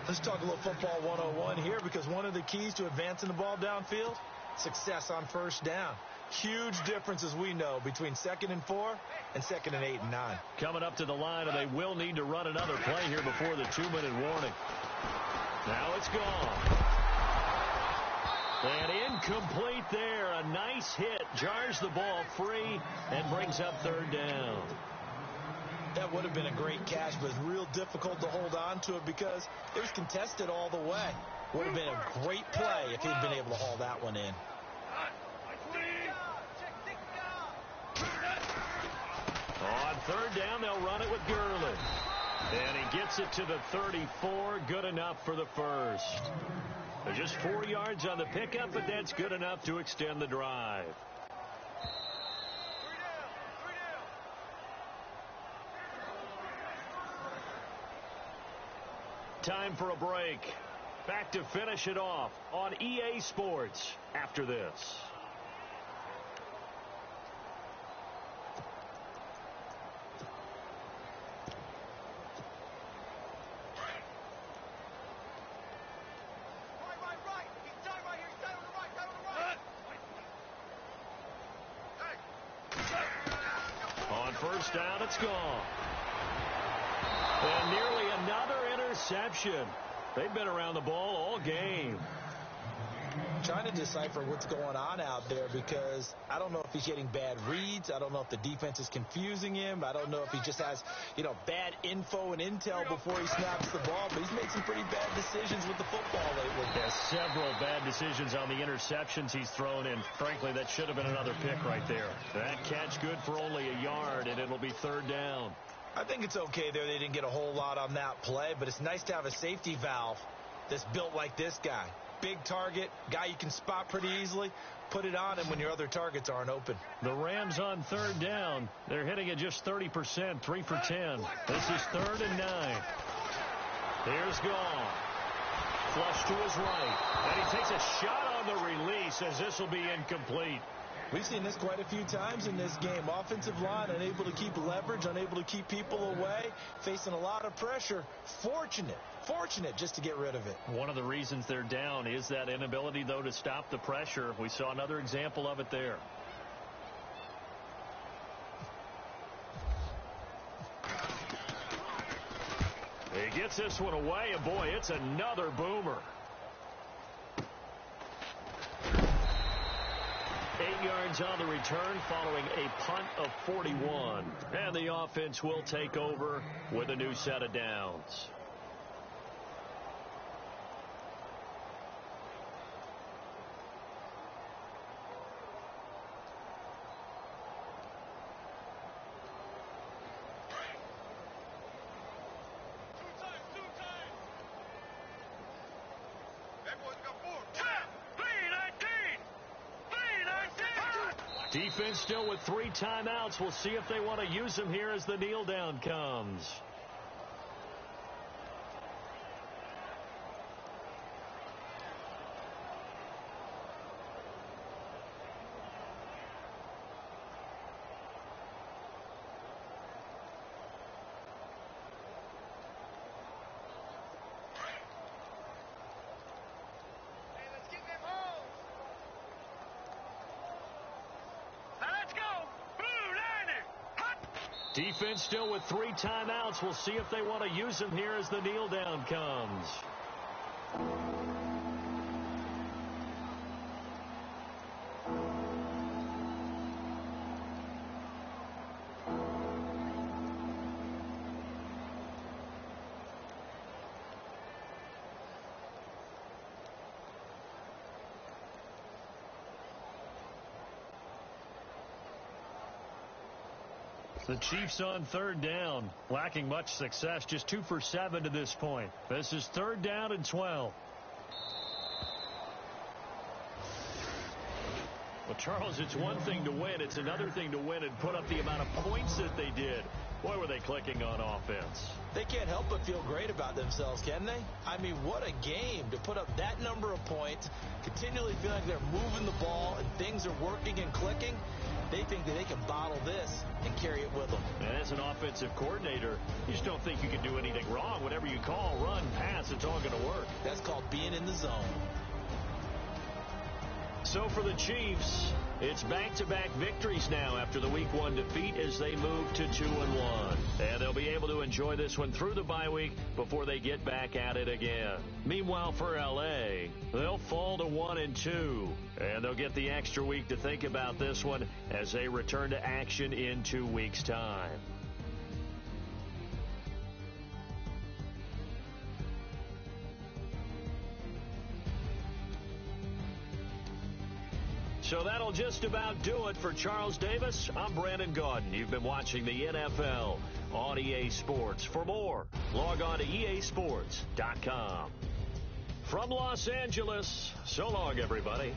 Speaker 2: Let's talk a little football 101 here, because one of the keys to advancing the ball downfield, success on 1st down. Huge difference, as we know, between 2nd and 4 and 2nd and 8 and 9.
Speaker 1: Coming up to the line, and they will need to run another play here before the 2-minute warning. Now it's gone. And incomplete there. A nice hit. Jars the ball free and brings up 3rd down.
Speaker 2: That would have been a great catch, but it's real difficult to hold on to it because it was contested all the way. Would have been a great play if he'd been able to haul that one in.
Speaker 1: On 3rd down, they'll run it with Gurley. And he gets it to the 34. Good enough for the first. There's just 4 yards on the pickup, but that's good enough to extend the drive. Time for a break. Back to finish it off on EA Sports after this. On 1st down, it's gone. And nearly another interception. They've been around the ball all game.
Speaker 2: Trying to decipher what's going on out there, because I don't know if he's getting bad reads. I don't know if the defense is confusing him. I don't know if he just has, bad info and intel before he snaps the ball. But he's made some pretty bad decisions with the football lately.
Speaker 1: Yeah, several bad decisions on the interceptions he's thrown in. Frankly, that should have been another pick right there. That catch good for only a yard, and it'll be 3rd down.
Speaker 2: I think it's okay there. They didn't get a whole lot on that play, but it's nice to have a safety valve that's built like this guy. Big target, guy you can spot pretty easily. Put it on him when your other targets aren't open.
Speaker 1: The Rams on 3rd down. They're hitting at just 30%, 3 for 10. This is 3rd and 9. Here's Gall. Flush to his right. And he takes a shot on the release as this will be incomplete.
Speaker 2: We've seen this quite a few times in this game. Offensive line unable to keep leverage, unable to keep people away, facing a lot of pressure. Fortunate just to get rid of it.
Speaker 1: One of the reasons they're down is that inability, though, to stop the pressure. We saw another example of it there. He gets this one away, and boy, it's another boomer. 8 yards on the return following a punt of 41. And the offense will take over with a new set of downs. Defense still with 3 timeouts. We'll see if they want to use them here as the kneel down comes. Defense still with 3 timeouts. We'll see if they want to use them here as the kneel down comes. The Chiefs on 3rd down, lacking much success, just 2 for 7 to this point. This is 3rd down and 12. Well, Charles, it's one thing to win. It's another thing to win and put up the amount of points that they did. Boy, were they clicking on offense.
Speaker 2: They can't help but feel great about themselves, can they? I mean, what a game to put up that number of points, continually feel like they're moving the ball and things are working and clicking. They think that they can bottle this and carry it with them.
Speaker 1: And as an offensive coordinator, you just don't think you can do anything wrong. Whatever you call, run, pass, it's all going to work.
Speaker 2: That's called being in the zone.
Speaker 1: So for the Chiefs, it's back-to-back victories now after the Week 1 defeat as they move to 2-1. And they'll be able to enjoy this one through the bye week before they get back at it again. Meanwhile, for L.A., they'll fall to 1-2. And they'll get the extra week to think about this one as they return to action in 2 weeks' time. So that'll just about do it for Charles Davis. I'm Brandon Gaudin. You've been watching the NFL on EA Sports. For more, log on to easports.com. From Los Angeles, so long, everybody.